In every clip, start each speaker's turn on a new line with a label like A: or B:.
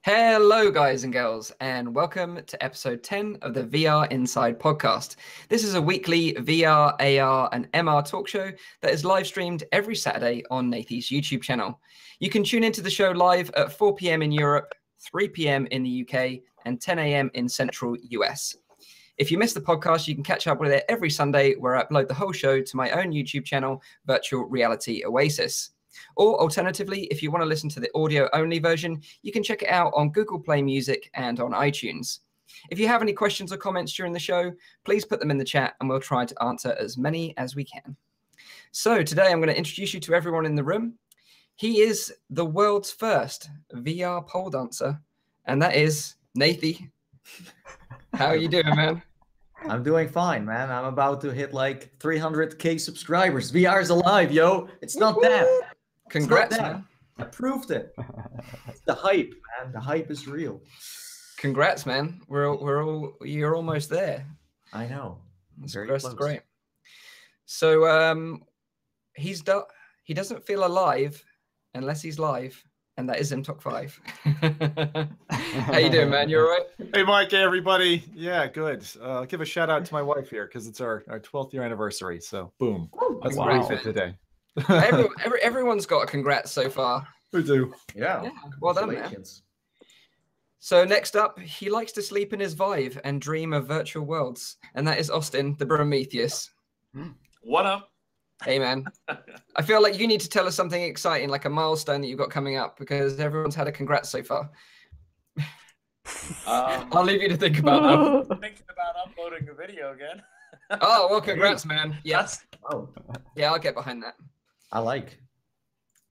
A: Hello, guys and girls, and welcome to episode 10 of the VR Inside podcast. This is a weekly VR, AR, and MR talk show that is live streamed every Saturday on Nathie's YouTube channel. You can tune into the show live at 4 p.m. in Europe, 3 p.m. in the UK, and 10 a.m. in central US. If you missed the podcast, you can catch up with it every Sunday, where I upload the whole show to my own YouTube channel, Virtual Reality Oasis. Or alternatively, if you want to listen to the audio-only version, you can check it out on Google Play Music and on iTunes. If you have any questions or comments during the show, please put them in the chat and we'll try to answer as many as we can. So today I'm going to introduce you to everyone in the room. He is the world's first VR pole dancer, and that is Nathie. How are you doing, man?
B: I'm doing fine, man. I'm about to hit like 300k subscribers. VR's alive, yo. It's not that.
A: Congrats, man.
B: I proved it. It's the hype, man. The hype is real.
A: Congrats, man. You're almost there.
B: I know.
A: That's great. So he doesn't feel alive unless he's live, and that is in top 5. How you doing, man? You all right?
C: Hey, Mike. Hey, everybody. Yeah, good. I'll give a shout out to my wife here because it's our 12th year anniversary. So, boom. That's
A: wow.
C: what we fit today.
A: Everyone's got a congrats so far.
C: We do.
B: Yeah.
A: Well done, man. So next up, he likes to sleep in his Vive and dream of virtual worlds, and that is Austin, the Prometheus.
D: What up?
A: Hey, man. I feel like you need to tell us something exciting, like a milestone that you've got coming up, because everyone's had a congrats so far. I'll leave you to think about that.
D: I'm thinking about uploading a video again.
A: Oh, well, congrats, man. Yes.
B: Oh.
A: Yeah, I'll get behind that.
B: I like.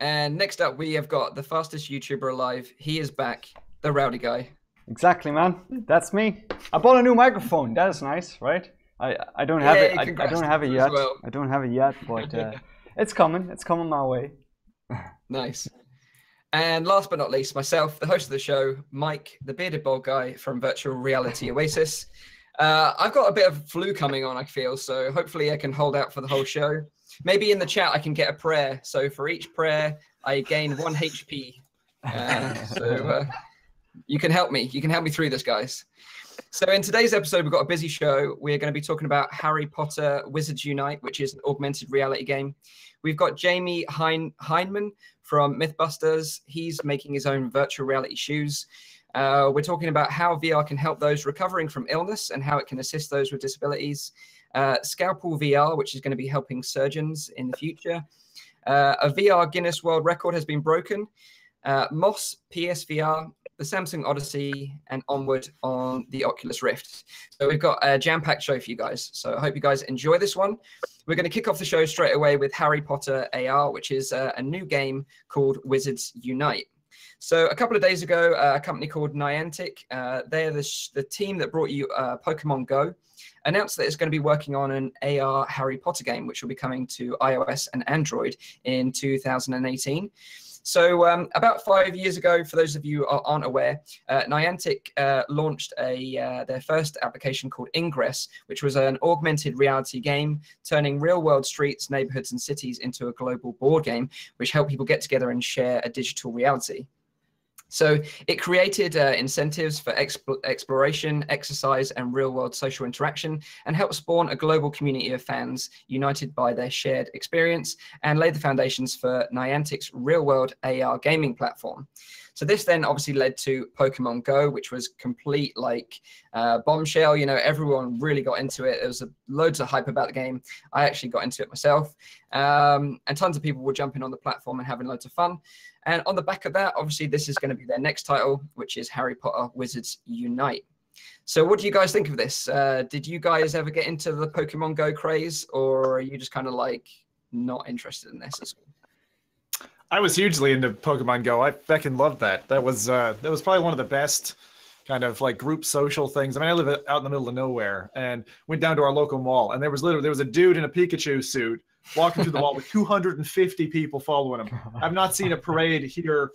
A: And next up, we have got the fastest YouTuber alive. He is back, the Rowdy Guy.
E: Exactly, man. That's me. I bought a new microphone. That is nice, right? I don't have it. I don't have it yet. Well. I don't have it yet, but it's coming. It's coming my way.
A: Nice. And last but not least, myself, the host of the show, Mike, the bearded bald guy from Virtual Reality Oasis. I've got a bit of flu coming on, I feel, so hopefully I can hold out for the whole show. Maybe in the chat I can get a prayer. So for each prayer, I gain 1 HP. So you can help me. You can help me through this, guys. So in today's episode, we've got a busy show. We're going to be talking about Harry Potter Wizards Unite, which is an augmented reality game. We've got Jamie Heineman from Mythbusters. He's making his own virtual reality shoes. We're talking about how VR can help those recovering from illness and how it can assist those with disabilities. Scalpel VR, which is going to be helping surgeons in the future. A VR Guinness World Record has been broken. Moss PSVR, the Samsung Odyssey, and Onward on the Oculus Rift. So we've got a jam-packed show for you guys. So I hope you guys enjoy this one. We're going to kick off the show straight away with Harry Potter AR, which is a new game called Wizards Unite. So a couple of days ago, a company called Niantic, they're the team that brought you Pokemon Go, announced that it's going to be working on an AR Harry Potter game, which will be coming to iOS and Android in 2018. So about 5 years ago, for those of you who aren't aware, Niantic launched their first application called Ingress, which was an augmented reality game, turning real-world streets, neighborhoods, and cities into a global board game, which helped people get together and share a digital reality. So it created incentives for exploration, exercise, and real-world social interaction, and helped spawn a global community of fans united by their shared experience, and laid the foundations for Niantic's real-world AR gaming platform. So this then obviously led to Pokemon Go, which was complete like bombshell. You know, everyone really got into it. There was loads of hype about the game. I actually got into it myself, and tons of people were jumping on the platform and having loads of fun. And on the back of that, obviously, this is going to be their next title, which is Harry Potter Wizards Unite. So what do you guys think of this? Did you guys ever get into the Pokemon Go craze, or are you just kind of like not interested in this?
C: I was hugely into Pokemon Go. I fucking loved that. That was probably one of the best kind of like group social things. I mean, I live out in the middle of nowhere, and went down to our local mall, and there was a dude in a Pikachu suit walking through the mall with 250 people following him. I've not seen a parade here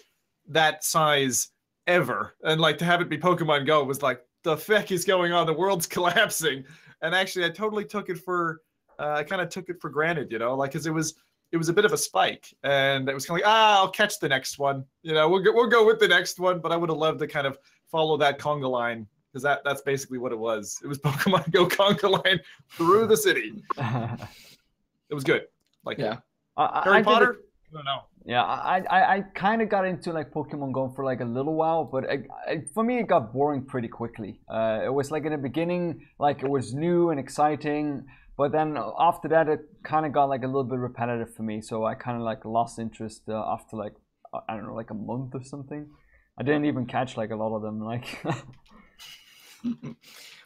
C: that size ever. And like to have it be Pokemon Go was like, the feck is going on? The world's collapsing. And actually, I totally took it for, I kind of took it for granted, you know, like, because it it was a bit of a spike, and it was kind of like, I'll catch the next one. We'll go with the next one. But I would have loved to kind of follow that conga line, because that's basically what it was. It was Pokemon Go conga line through the city. It was good. Harry Potter. I don't know.
E: Yeah, I kind of got into like Pokemon Go for like a little while, but for me it got boring pretty quickly. It was like in the beginning, like it was new and exciting, but then after that it kind of got like a little bit repetitive for me. So I kind of like lost interest after like, I don't know, like a month or something. I didn't even catch like a lot of them. Like,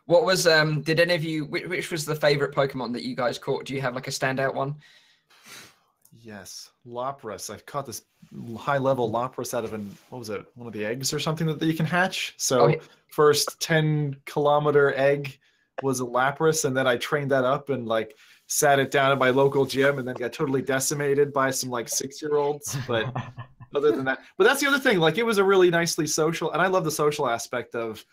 A: what was did any of you? Which was the favorite Pokemon that you guys caught? Do you have like a standout one?
C: Yes, Lapras. I've caught this high-level Lapras out of what was it? One of the eggs or something that you can hatch. So first 10-kilometer egg was a Lapras, and then I trained that up and like sat it down at my local gym, and then got totally decimated by some like 6-year-olds. But other than that, but that's the other thing. Like, it was a really nicely social, and I love the social aspect of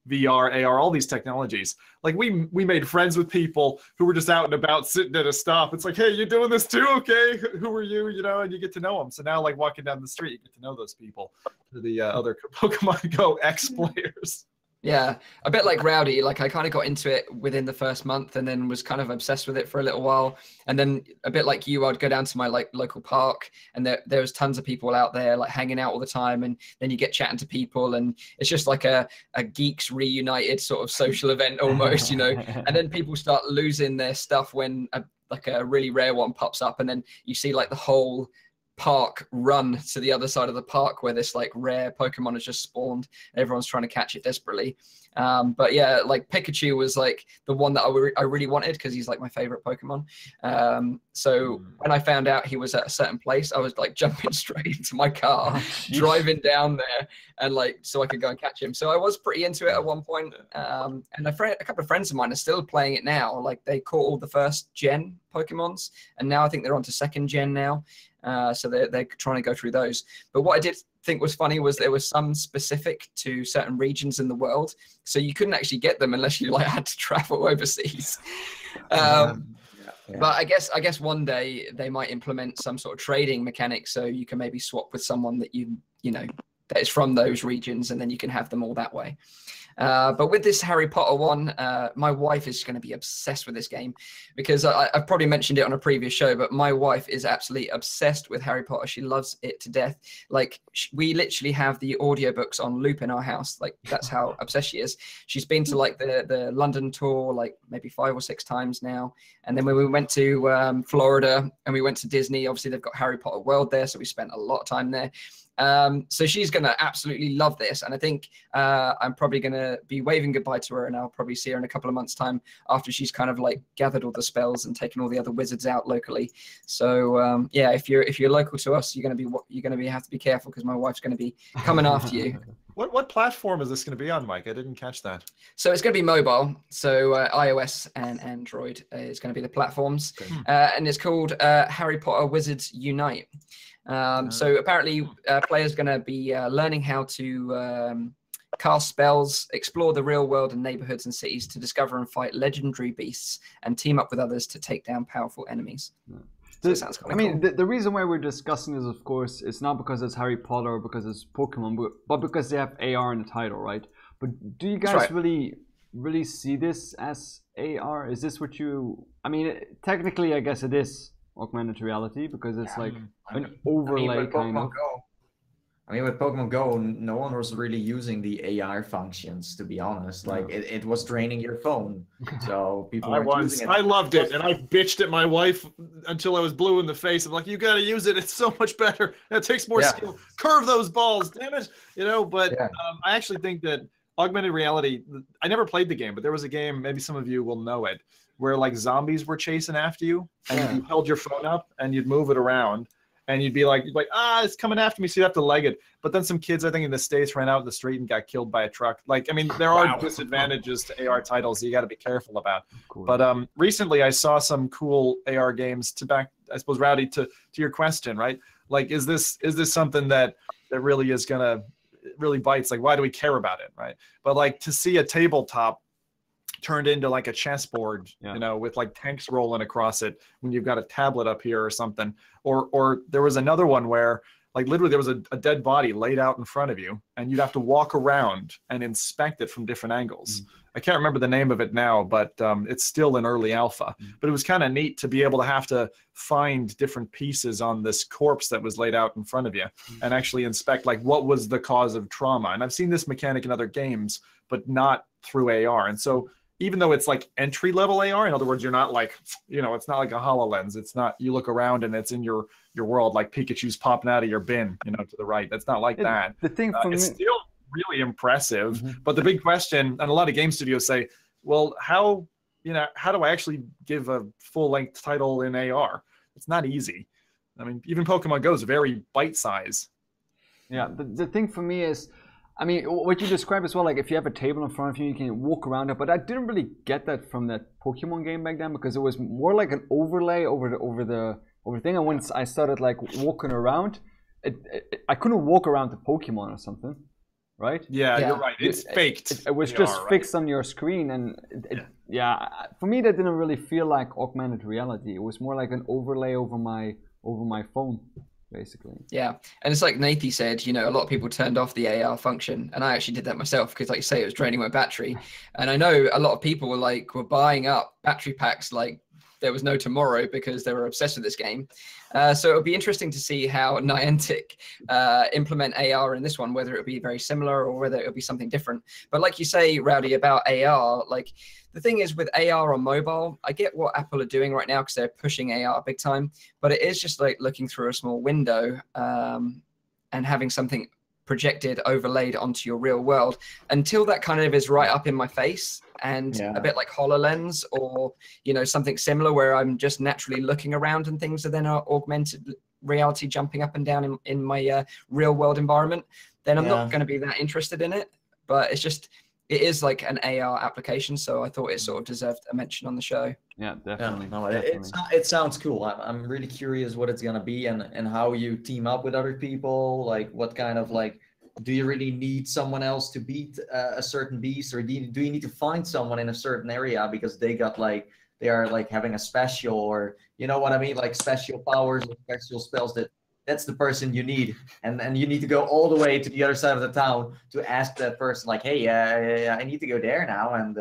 C: VR, AR, all these technologies. Like, we made friends with people who were just out and about sitting at a stop. It's like, hey, you doing this too? Okay, who are you? And you get to know them. So now, like, walking down the street, you get to know those people, the other Pokemon Go X players.
A: Yeah, a bit like Rowdy. Like, I kind of got into it within the first month, and then was kind of obsessed with it for a little while. And then a bit like you, I'd go down to my like local park, and there was tons of people out there like hanging out all the time. And then you get chatting to people, and it's just like a geeks reunited sort of social event almost, And then people start losing their stuff when a really rare one pops up, and then you see like the whole park run to the other side of the park where this like rare Pokemon has just spawned, and everyone's trying to catch it desperately. But yeah, like Pikachu was like the one that I really wanted, because he's like my favorite Pokemon. So when I found out he was at a certain place, I was like jumping straight into my car, driving down there, and like so I could go and catch him. So I was pretty into it at one point. And a couple of friends of mine are still playing it now. Like, they caught all the first gen Pokemons, and now I think they're on to second gen now. So they're trying to go through those. But what I did think was funny was there was some specific to certain regions in the world, so you couldn't actually get them unless you like had to travel overseas. But I guess one day they might implement some sort of trading mechanic, so you can maybe swap with someone that you know that is from those regions, and then you can have them all that way. But with this Harry Potter one, my wife is going to be obsessed with this game, because I've probably mentioned it on a previous show, but my wife is absolutely obsessed with Harry Potter. She loves it to death. Like, we literally have the audiobooks on loop in our house. Like, that's how obsessed she is. She's been to like the London tour like maybe 5 or 6 times now. And then when we went to Florida and we went to Disney, obviously they've got Harry Potter World there, so we spent a lot of time there. So she's going to absolutely love this. And I think I'm probably going to be waving goodbye to her, and I'll probably see her in a couple of months' time after she's kind of like gathered all the spells and taken all the other wizards out locally. So yeah, if you're local to us, you're going to have to be careful, because my wife's going to be coming after you.
C: What platform is this going to be on, Mike? I didn't catch that. So
A: it's going to be mobile. So iOS and Android is going to be the platforms. Okay. And it's called Harry Potter Wizards Unite. So apparently players are going to be learning how to cast spells, explore the real world and neighborhoods and cities to discover and fight legendary beasts, and team up with others to take down powerful enemies. Yeah. So it sounds kind of cool.
E: The reason why we're discussing this, of course, it's not because it's Harry Potter or because it's Pokemon, but because they have AR in the title, right? But do you guys really see this as AR? Is this what you... I mean, technically, I guess it is augmented reality, because it's like an overlay kind of.
B: I mean, with Pokemon Go, no one was really using the AR functions, to be honest. Like, it was draining your phone. So people were using it.
C: I loved it, and I bitched at my wife until I was blue in the face. I'm like, you got to use it. It's so much better. It takes more skill. Curve those balls, damn it. But I actually think that augmented reality, I never played the game, but there was a game, maybe some of you will know it, where like zombies were chasing after you, and you held your phone up and you'd move it around, and you'd be like, it's coming after me, so you have to leg it. But then some kids, I think in the States, ran out in the street and got killed by a truck. Like, I mean, there are disadvantages to AR titles that you got to be careful about. Cool. But recently I saw some cool AR games to back, I suppose, Rowdy, to your question, right? Like, is this something that really is gonna really bites? Like, why do we care about it, right? But like, to see a tabletop turned into like a chessboard, you know, with like tanks rolling across it when you've got a tablet up here or something. Or there was another one where like literally there was a dead body laid out in front of you and you'd have to walk around and inspect it from different angles. I can't remember the name of it now, but it's still in early alpha. But it was kind of neat to be able to have to find different pieces on this corpse that was laid out in front of you and actually inspect like what was the cause of trauma. And I've seen this mechanic in other games, but not through AR. And so even though it's like entry level AR, in other words, you're not like, you know, it's not like a HoloLens. It's not, you look around and it's in your world, like Pikachu's popping out of your bin, you know, to the right. That's not like that.
E: The thing for me,
C: it's still really impressive. But the big question, and a lot of game studios say, well, how do I actually give a full length title in AR? It's not easy. I mean, even Pokemon Go is very bite size.
E: Yeah, the thing for me is, I mean, what you described as well, like if you have a table in front of you, you can walk around it. But I didn't really get that from that Pokemon game back then because it was more like an overlay over the thing. And once I started like walking around, I couldn't walk around the Pokemon or something, right?
C: Yeah, you're right. It's faked.
E: It was
C: AR,
E: just
C: right?
E: fixed on your screen, and for me that didn't really feel like augmented reality. It was more like an overlay over my phone. Basically.
A: Yeah, and it's like Nathie said, you know, a lot of people turned off the AR function, and I actually did that myself because, like you say, it was draining my battery. And I know a lot of people were buying up battery packs like there was no tomorrow because they were obsessed with this game. So it'll be interesting to see how Niantic implement AR in this one, whether it'll be very similar or whether it'll be something different. But like you say, Rowdy, about AR, like the thing is with AR on mobile, I get what Apple are doing right now because they're pushing AR big time, but it is just like looking through a small window and having something projected, overlaid onto your real world. Until that kind of is right up in my face and a bit like HoloLens or, you know, something similar where I'm just naturally looking around and things are then augmented reality jumping up and down in my real world environment, then I'm not going to be that interested in it. But it's just, it is like an AR application, so I thought it sort of deserved a mention on the show.
E: Yeah, definitely.
B: No,
E: definitely.
B: it sounds cool. I'm really curious what it's gonna be and how you team up with other people. Like, what kind of like, do you really need someone else to beat a certain beast, or do you need to find someone in a certain area because they are like having a special, or you know what I mean, like special powers or special spells that's the person you need, and you need to go all the way to the other side of the town to ask that person, like, hey, I need to go there now, and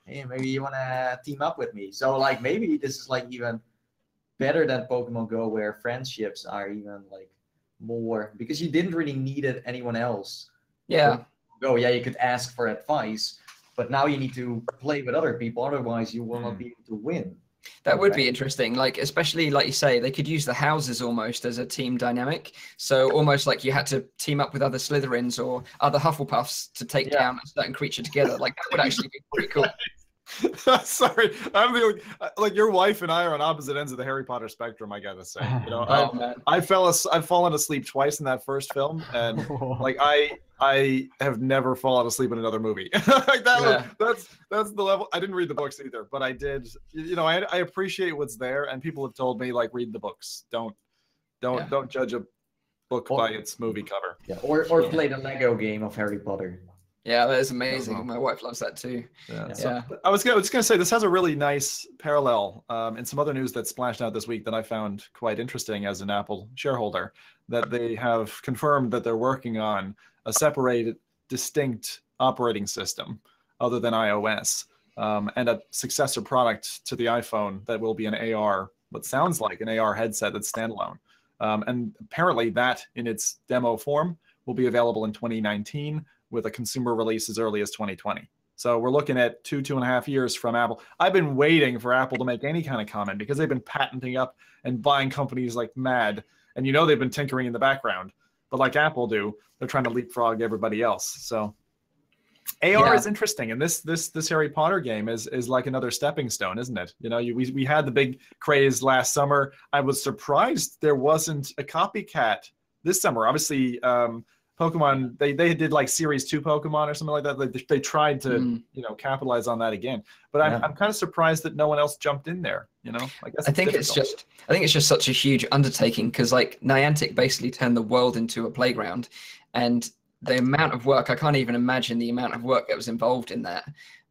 B: hey, maybe you want to team up with me. So like maybe this is like even better than Pokemon Go, where friendships are even like more, because you didn't really need anyone else.
A: Yeah.
B: You could ask for advice, but now you need to play with other people, otherwise you will not be able to win.
A: That would be interesting, like especially like you say, they could use the houses almost as a team dynamic. So almost like you had to team up with other Slytherins or other Hufflepuffs to take down a certain creature together. Like that would actually be pretty cool.
C: Sorry, I'm the like your wife and I are on opposite ends of the Harry Potter spectrum. I gotta say, you know, I've fallen asleep twice in that first film, and like I have never fallen asleep in another movie. Like that's the level. I didn't read the books either, but I did. You know, I appreciate what's there, and people have told me like read the books. Don't judge a book by its movie cover.
B: Yeah, or play the Lego game of Harry Potter.
A: Yeah, that is amazing. My wife loves that too.
C: Yeah. So I was gonna say this has a really nice parallel in some other news that splashed out this week that I found quite interesting as an Apple shareholder, that they have confirmed that they're working on a separated, distinct operating system other than iOS, and a successor product to the iPhone that will be an AR, what sounds like an AR headset that's standalone. And apparently that in its demo form will be available in 2019 with a consumer release as early as 2020. So we're looking at 2.5 years from Apple. I've been waiting for Apple to make any kind of comment because they've been patenting up and buying companies like mad. And you know they've been tinkering in the background. But like Apple do, they're trying to leapfrog everybody else. So AR is interesting. And this Harry Potter game is like another stepping stone, isn't it? You know, we had the big craze last summer. I was surprised there wasn't a copycat this summer. Obviously, Pokemon, they did like Series 2 Pokemon or something like that. They tried to capitalize on that again. But I'm kind of surprised that no one else jumped in there. You know, I think it's just such a huge undertaking because like Niantic basically turned the world into a playground, and the amount of work, I can't even imagine the amount of work that was involved in that.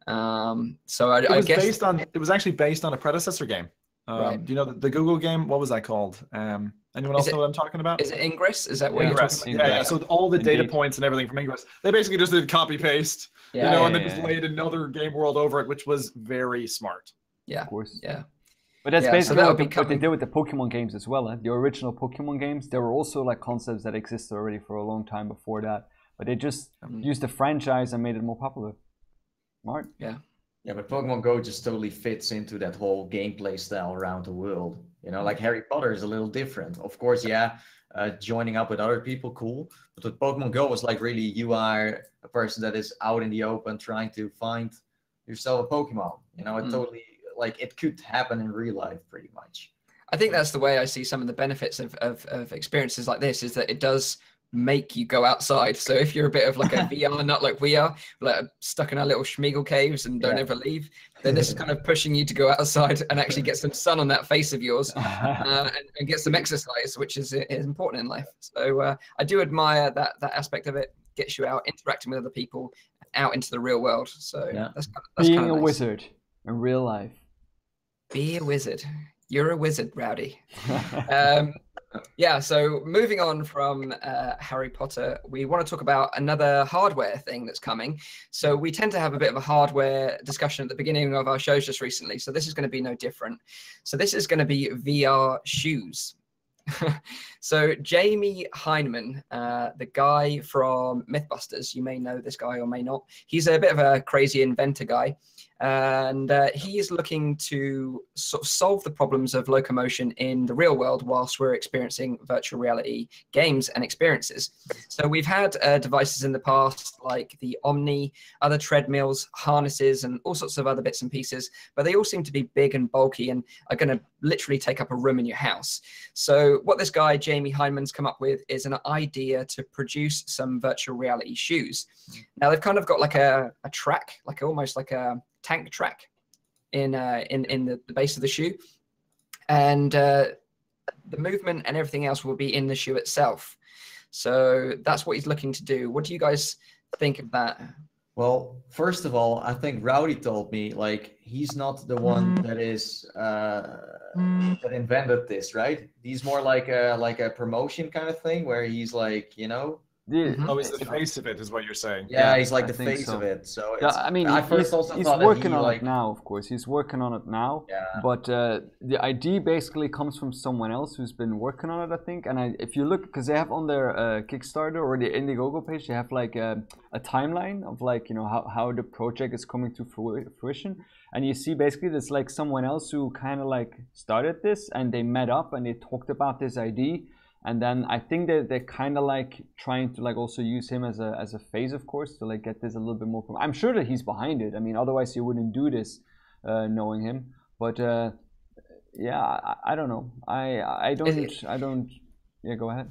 A: So I
C: was
A: guess
C: it was actually based on a predecessor game.
A: Right.
C: Do you know the Google game? What was that called? Anyone else know what I'm talking about?
A: Is it Ingress? Is that what you're
C: Ingress.
A: talking about?
C: Yeah. So all the data
E: Indeed.
C: points and everything from Ingress, they basically just did copy paste,
A: Yeah,
C: and then just laid another game world over it, which was very smart.
A: Yeah,
E: Of course.
A: yeah.
E: But that's
A: Yeah, so
E: basically
A: that'll
E: what,
A: be
E: what they
A: coming.
E: did with the Pokemon games as well. The original Pokemon games, there were also like concepts that existed already for a long time before that. But they just used the franchise and made it more popular. Smart.
A: Yeah.
B: Yeah, but Pokemon Go just totally fits into that whole gameplay style around the world. You know, like Harry Potter is a little different. Of course, joining up with other people, cool. But with Pokemon Go, it's like really you are a person that is out in the open trying to find yourself a Pokemon. You know, it totally, like, it could happen in real life pretty much.
A: I think that's the way I see some of the benefits of experiences like this, is that it does make you go outside. So if you're a bit of like a VR nut like we are, like stuck in our little Schmeagle caves and don't ever leave, then this is kind of pushing you to go outside and actually get some sun on that face of yours and get some exercise, which is important in life. So I do admire that aspect of it. Gets you out interacting with other people, out into the real world. So that's
E: being
A: kind of
E: a
A: nice.
E: wizard in real life.
A: Be a wizard. You're a wizard, Rowdy. Yeah, so moving on from Harry Potter, we want to talk about another hardware thing that's coming. So we tend to have a bit of a hardware discussion at the beginning of our shows just recently. So this is going to be no different. So this is going to be VR shoes. So Jamie Hyneman, the guy from Mythbusters, you may know this guy or may not. He's a bit of a crazy inventor guy. And he is looking to sort of solve the problems of locomotion in the real world whilst we're experiencing virtual reality games and experiences. So we've had devices in the past like the Omni, other treadmills, harnesses, and all sorts of other bits and pieces, but they all seem to be big and bulky and are going to literally take up a room in your house. So what this guy, Jamie Hyneman's come up with is an idea to produce some virtual reality shoes. Now they've kind of got like a track, like almost like a tank track in the base of the shoe, and the movement and everything else will be in the shoe itself. So that's what he's looking to do. What do you guys think of that?
B: Well, first of all, I think Rowdy told me, like, he's not the one that is that invented this, right? He's more like a promotion kind of thing where he's like, you know.
C: Oh, he's the face of it, is what you're saying.
B: Yeah, he's like
E: I
B: the
E: think
B: face
E: so.
B: of it. So it's,
E: Yeah, I mean, he's working on it now, of course. He's working on it now.
B: Yeah.
E: But the idea basically comes from someone else who's been working on it, I think. And if you look, because they have on their Kickstarter or the Indiegogo page, they have like a timeline of like, you know, how the project is coming to fruition. And you see basically there's like someone else who kind of like started this, and they met up and they talked about this idea. And then I think that they're kind of like trying to like also use him as a face, of course, to like get this a little bit more from. I'm sure that he's behind it. I mean, otherwise you wouldn't do this, knowing him. But yeah, I don't know. I don't. Yeah, go ahead.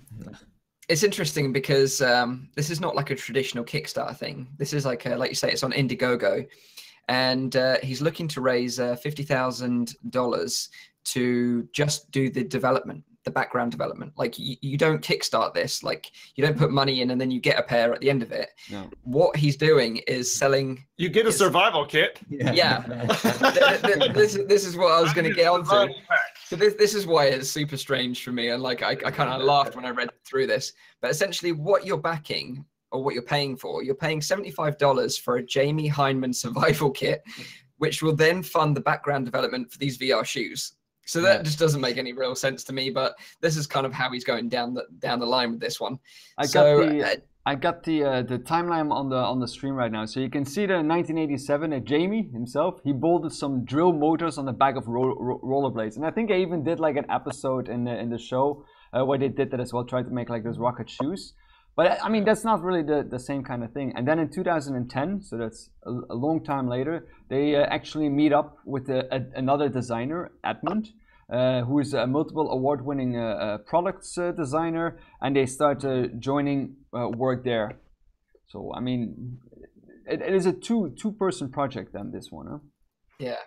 A: It's interesting because this is not like a traditional Kickstarter thing. This is like you say, it's on Indiegogo, and he's looking to raise $50,000 to just do the development. The background development. Like you don't kickstart this, like you don't put money in and then you get a pair at the end of it.
E: No.
A: What he's doing is selling.
C: You get a survival kit.
A: Yeah. This is what I was going to get onto. So this is why it's super strange for me, and like I kind of laughed when I read through this. But essentially, what you're backing or what you're paying for, you're paying $75 for a Jamie Hyneman survival kit, which will then fund the background development for these VR shoes. So that just doesn't make any real sense to me, but this is kind of how he's going down the line with this one.
E: I got the timeline on the stream right now, so you can see that in 1987, Jamie himself, he bolted some drill motors on the back of rollerblades, and I think I even did like an episode in the show where they did that as well, tried to make like those rocket shoes. But I mean, that's not really the same kind of thing. And then in 2010, so that's a long time later, they actually meet up with another designer, Edmund, who is a multiple award-winning products designer, and they start joining work there. So I mean, it is a two-person project then, this one, huh?
A: Yeah.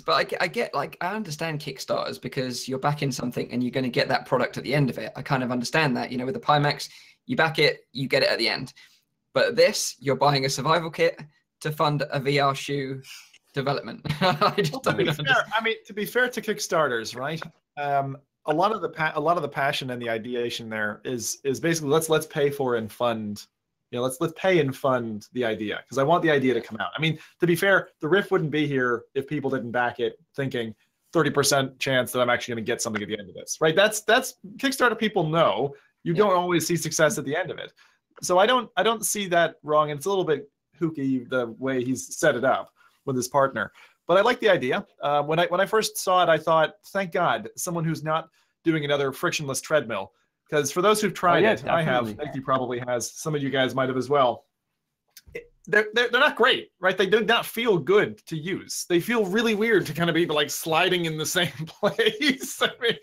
A: But I get, like, I understand Kickstarters because you're backing something and you're going to get that product at the end of it. I kind of understand that, you know, with the Pimax, you back it, you get it at the end. But this, you're buying a survival kit to fund a VR shoe development? I just don't understand.
C: To be fair to Kickstarters, right? A lot of the passion and the ideation there is basically let's pay for and fund. Let's pay and fund the idea, because I want the idea to come out. I mean, to be fair, the Rift wouldn't be here if people didn't back it, thinking 30% chance that I'm actually going to get something at the end of this, right? That's Kickstarter people know. You don't always see success at the end of it. So I don't see that wrong, and it's a little bit kooky the way he's set it up with his partner. But I like the idea. When I first saw it, I thought, thank God, someone who's not doing another frictionless treadmill. Because for those who've tried it, I have, Nathie probably has, some of you guys might have as well. They're not great, right? They do not feel good to use. They feel really weird to kind of be like sliding in the same place. I mean,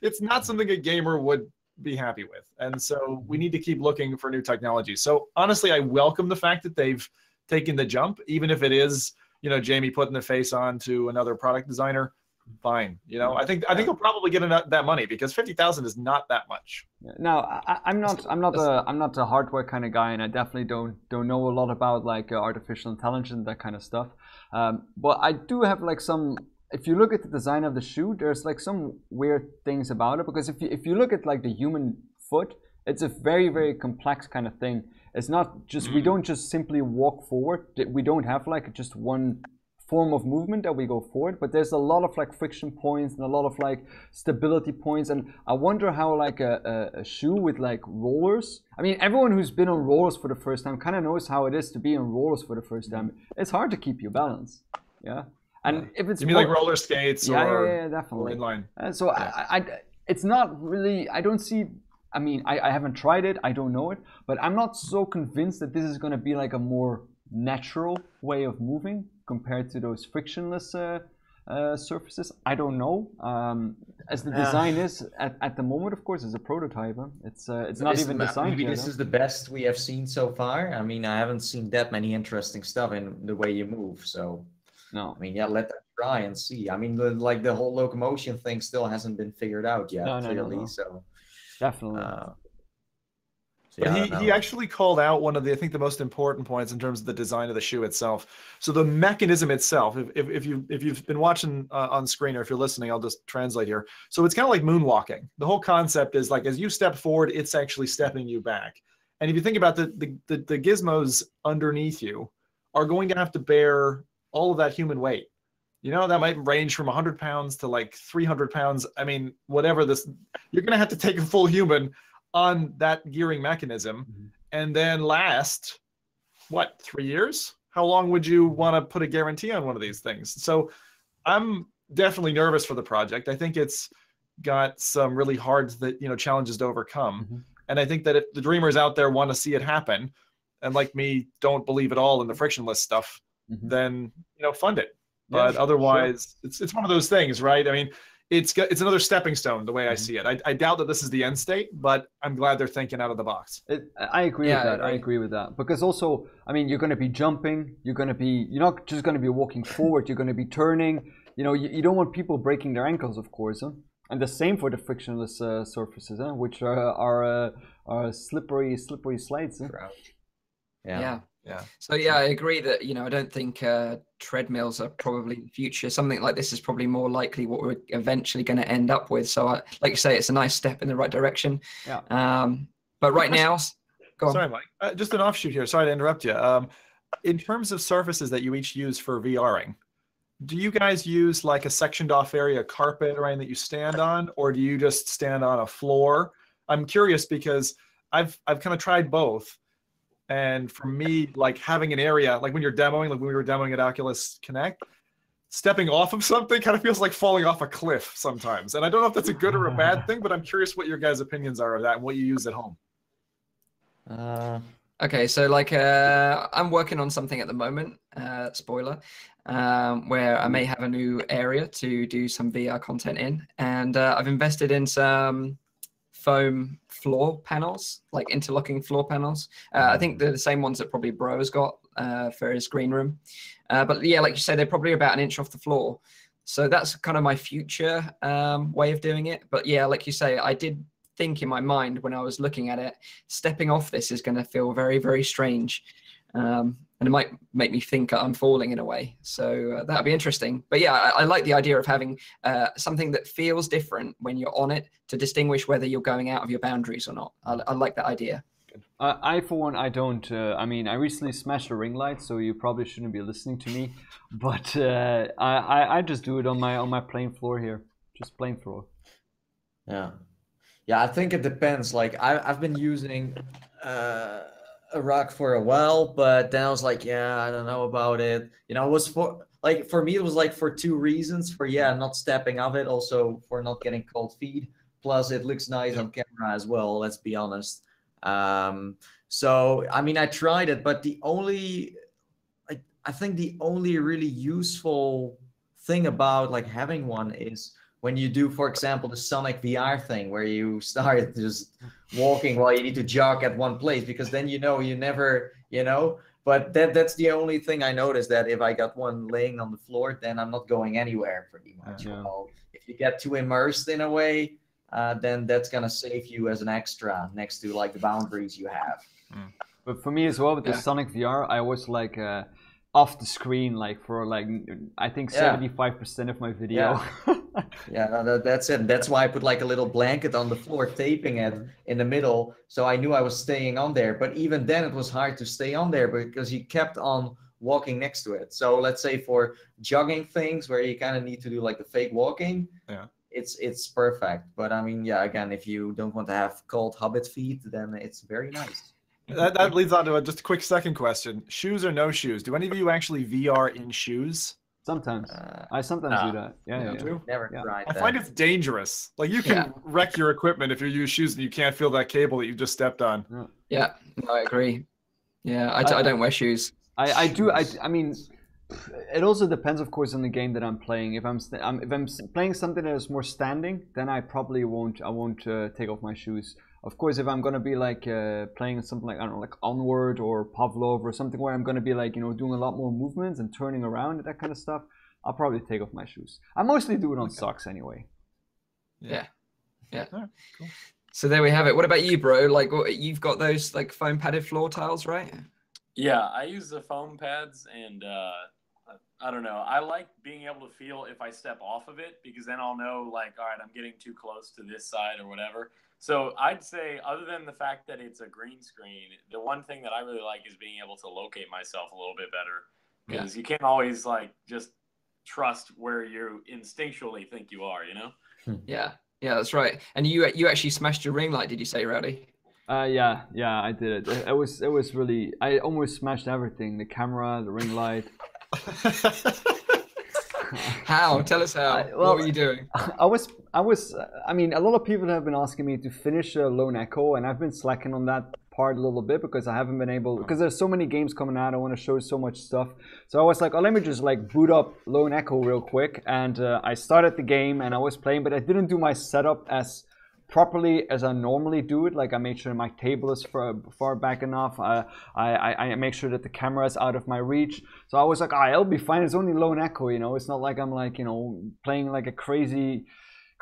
C: it's not something a gamer would be happy with. And so we need to keep looking for new technology. So honestly, I welcome the fact that they've taken the jump, even if it is, Jamie putting the face on to another product designer. Fine. I think he'll probably get that money, because 50,000 is not that much.
E: No, I'm not a hardware kind of guy, and I definitely don't know a lot about like artificial intelligence and that kind of stuff. But I do have like some. If you look at the design of the shoe, there's like some weird things about it, because if you look at like the human foot, it's a very, very complex kind of thing. It's not just we don't just simply walk forward. We don't have like just one form of movement that we go forward, but there's a lot of like friction points and a lot of like stability points. And I wonder how like a shoe with like rollers, I mean, everyone who's been on rollers for the first time kind of knows how it is to be on rollers for the first time. It's hard to keep your balance. Yeah. And if it's,
C: you mean like roller skates?
E: Yeah, definitely.
C: Or inline.
E: So I it's not really, I don't see, I mean, I haven't tried it, I don't know it, but I'm not so convinced that this is going to be like a more natural way of moving compared to those frictionless surfaces. I don't know. As the design is at the moment, of course, it's a prototype. Huh? It's not even designed
B: maybe
E: yet.
B: This is the best we have seen so far. I mean, I haven't seen that many interesting stuff in the way you move. So,
E: no.
B: I mean, yeah, let them try and see. I mean, the whole locomotion thing still hasn't been figured out yet, clearly. No. So,
E: definitely.
C: But he actually called out one of the, I think, the most important points in terms of the design of the shoe itself. So the mechanism itself, if you've been watching on screen, or if you're listening, I'll just translate here. So it's kind of like moonwalking. The whole concept is like, as you step forward, it's actually stepping you back. And if you think about the gizmos underneath you are going to have to bear all of that human weight. That might range from 100 pounds to like 300 pounds. I mean, whatever this, you're going to have to take a full human on that gearing mechanism, and then last, 3 years? How long would you want to put a guarantee on one of these things? So I'm definitely nervous for the project. I think it's got some really hard challenges to overcome. And I think that if the dreamers out there want to see it happen, and like me, don't believe at all in the frictionless stuff, then fund it. But otherwise, it's one of those things, right? I mean, it's another stepping stone, the way I see it. I doubt that this is the end state, but I'm glad they're thinking out of the box.
E: I agree with that. I agree with that. Because also, I mean, you're going to be jumping. You're not just going to be walking forward. You're going to be turning. You don't want people breaking their ankles, of course. Huh? And the same for the frictionless surfaces, which are slippery slates. Huh?
A: Yeah. So I agree that I don't think treadmills are probably the future. Something like this is probably more likely what we're eventually going to end up with. So like you say, it's a nice step in the right direction. But right now, go on.
C: Sorry, Mike. Just an offshoot here. Sorry to interrupt you. In terms of surfaces that you each use for VRing, do you guys use like a sectioned off area carpet or anything that you stand on, or do you just stand on a floor? I'm curious because I've kind of tried both. And for me, like having an area, like when you're demoing, like when we were demoing at Oculus Connect, stepping off of something kind of feels like falling off a cliff sometimes. And I don't know if that's a good or a bad thing, but I'm curious what your guys' opinions are of that and what you use at home.
A: Okay, so like I'm working on something at the moment, spoiler, where I may have a new area to do some VR content in. And I've invested in some foam floor panels, like interlocking floor panels. I think they're the same ones that probably Bro's got for his green room. But yeah, like you said, they're probably about an inch off the floor. So that's kind of my future way of doing it. But yeah, like you say, I did think in my mind when I was looking at it, stepping off this is going to feel very, very strange. and it might make me think I'm falling in a way. So that'd be interesting. But yeah, I like the idea of having something that feels different when you're on it to distinguish whether you're going out of your boundaries or not. I like that idea.
E: I, for one, I don't. I mean, I recently smashed a ring light, so you probably shouldn't be listening to me. But I just do it on my plain floor here, just plain floor.
B: Yeah, yeah. I think it depends. Like I've been using a rug for a while, but then I was like, yeah, I don't know about it. You know, it was for me, it was like for two reasons: for not stepping off it, also for not getting cold feet. Plus, it looks nice on camera as well. Let's be honest. So I mean, I tried it, but I think the only really useful thing about like having one is when you do, for example, the Sonic VR thing, where you start just walking while you need to jog at one place, because then you never. But that's the only thing I noticed, that if I got one laying on the floor, then I'm not going anywhere pretty much.
E: Yeah.
B: Well, if you get too immersed in a way, then that's gonna save you as an extra next to like the boundaries you have.
E: But for me as well, with the Sonic VR, I was like off the screen, like for like I think 75% of my video.
B: Yeah, that's it. That's why I put like a little blanket on the floor, taping it in the middle, so I knew I was staying on there. But even then, it was hard to stay on there because you kept on walking next to it. So let's say for jogging things where you kind of need to do like the fake walking, it's perfect. But I mean, yeah, again, if you don't want to have cold hobbit feet, then it's very nice.
C: That leads on to just a quick second question: shoes or no shoes? Do any of you actually VR in shoes?
E: Sometimes I sometimes do that. Yeah.
B: Never tried that.
C: I find it's dangerous. Like you can wreck your equipment if you use shoes and you can't feel that cable that you just stepped on.
A: Yeah, I agree. Yeah, I don't wear shoes.
E: I do. I mean, it also depends, of course, on the game that I'm playing. If I'm playing something that is more standing, then I probably won't. I won't take off my shoes. Of course, if I'm gonna be like playing something like, I don't know, like Onward or Pavlov or something where I'm gonna be like, doing a lot more movements and turning around and that kind of stuff, I'll probably take off my shoes. I mostly do it on socks anyway.
A: Yeah.
C: Right, cool.
A: So there we have it. What about you, bro? Like, you've got those like foam padded floor tiles, right?
D: Yeah, I use the foam pads, and I don't know. I like being able to feel if I step off of it, because then I'll know, like, all right, I'm getting too close to this side or whatever. So I'd say, other than the fact that it's a green screen, the one thing that I really like is being able to locate myself a little bit better, because you can't always like just trust where you instinctually think you are,
A: Yeah, that's right. And you actually smashed your ring light, did you say, Rowdy?
E: Yeah, I did it. It was really, I almost smashed everything: the camera, the ring light.
A: How? Tell us how. What were you doing?
E: I mean, a lot of people have been asking me to finish Lone Echo, and I've been slacking on that part a little bit because I haven't been able, because there's so many games coming out, I want to show so much stuff. So I was like, oh, let me just like boot up Lone Echo real quick, and I started the game and I was playing, but I didn't do my setup as properly as I normally do it. Like, I made sure my table is far back enough. I make sure that the camera is out of my reach. So I was like, it'll be fine. It's only Lone Echo, It's not like I'm like, playing like a crazy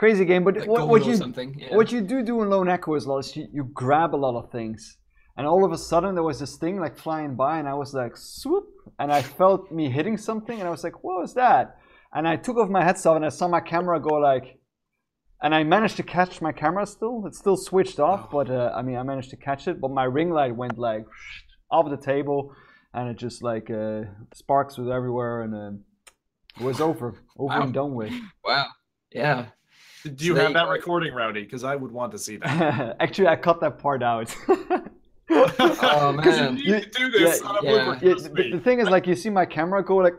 E: game. But
A: like
E: what you do in Lone Echo is you grab a lot of things. And all of a sudden there was this thing like flying by, and I was like, swoop, and I felt me hitting something, and I was like, what was that? And I took off my headset and I saw my camera go like, and I managed to catch my camera still. It's still switched off, but I mean, I managed to catch it. But my ring light went like off the table, and it just like sparks was everywhere, and it was over and done with.
A: Wow. Yeah.
C: Do you have that recording, Rowdy? Because I would want to see that.
E: Actually, I cut that part out.
A: Oh man.
C: You need to do this on a blooper.
E: The thing is, like, you see my camera go like,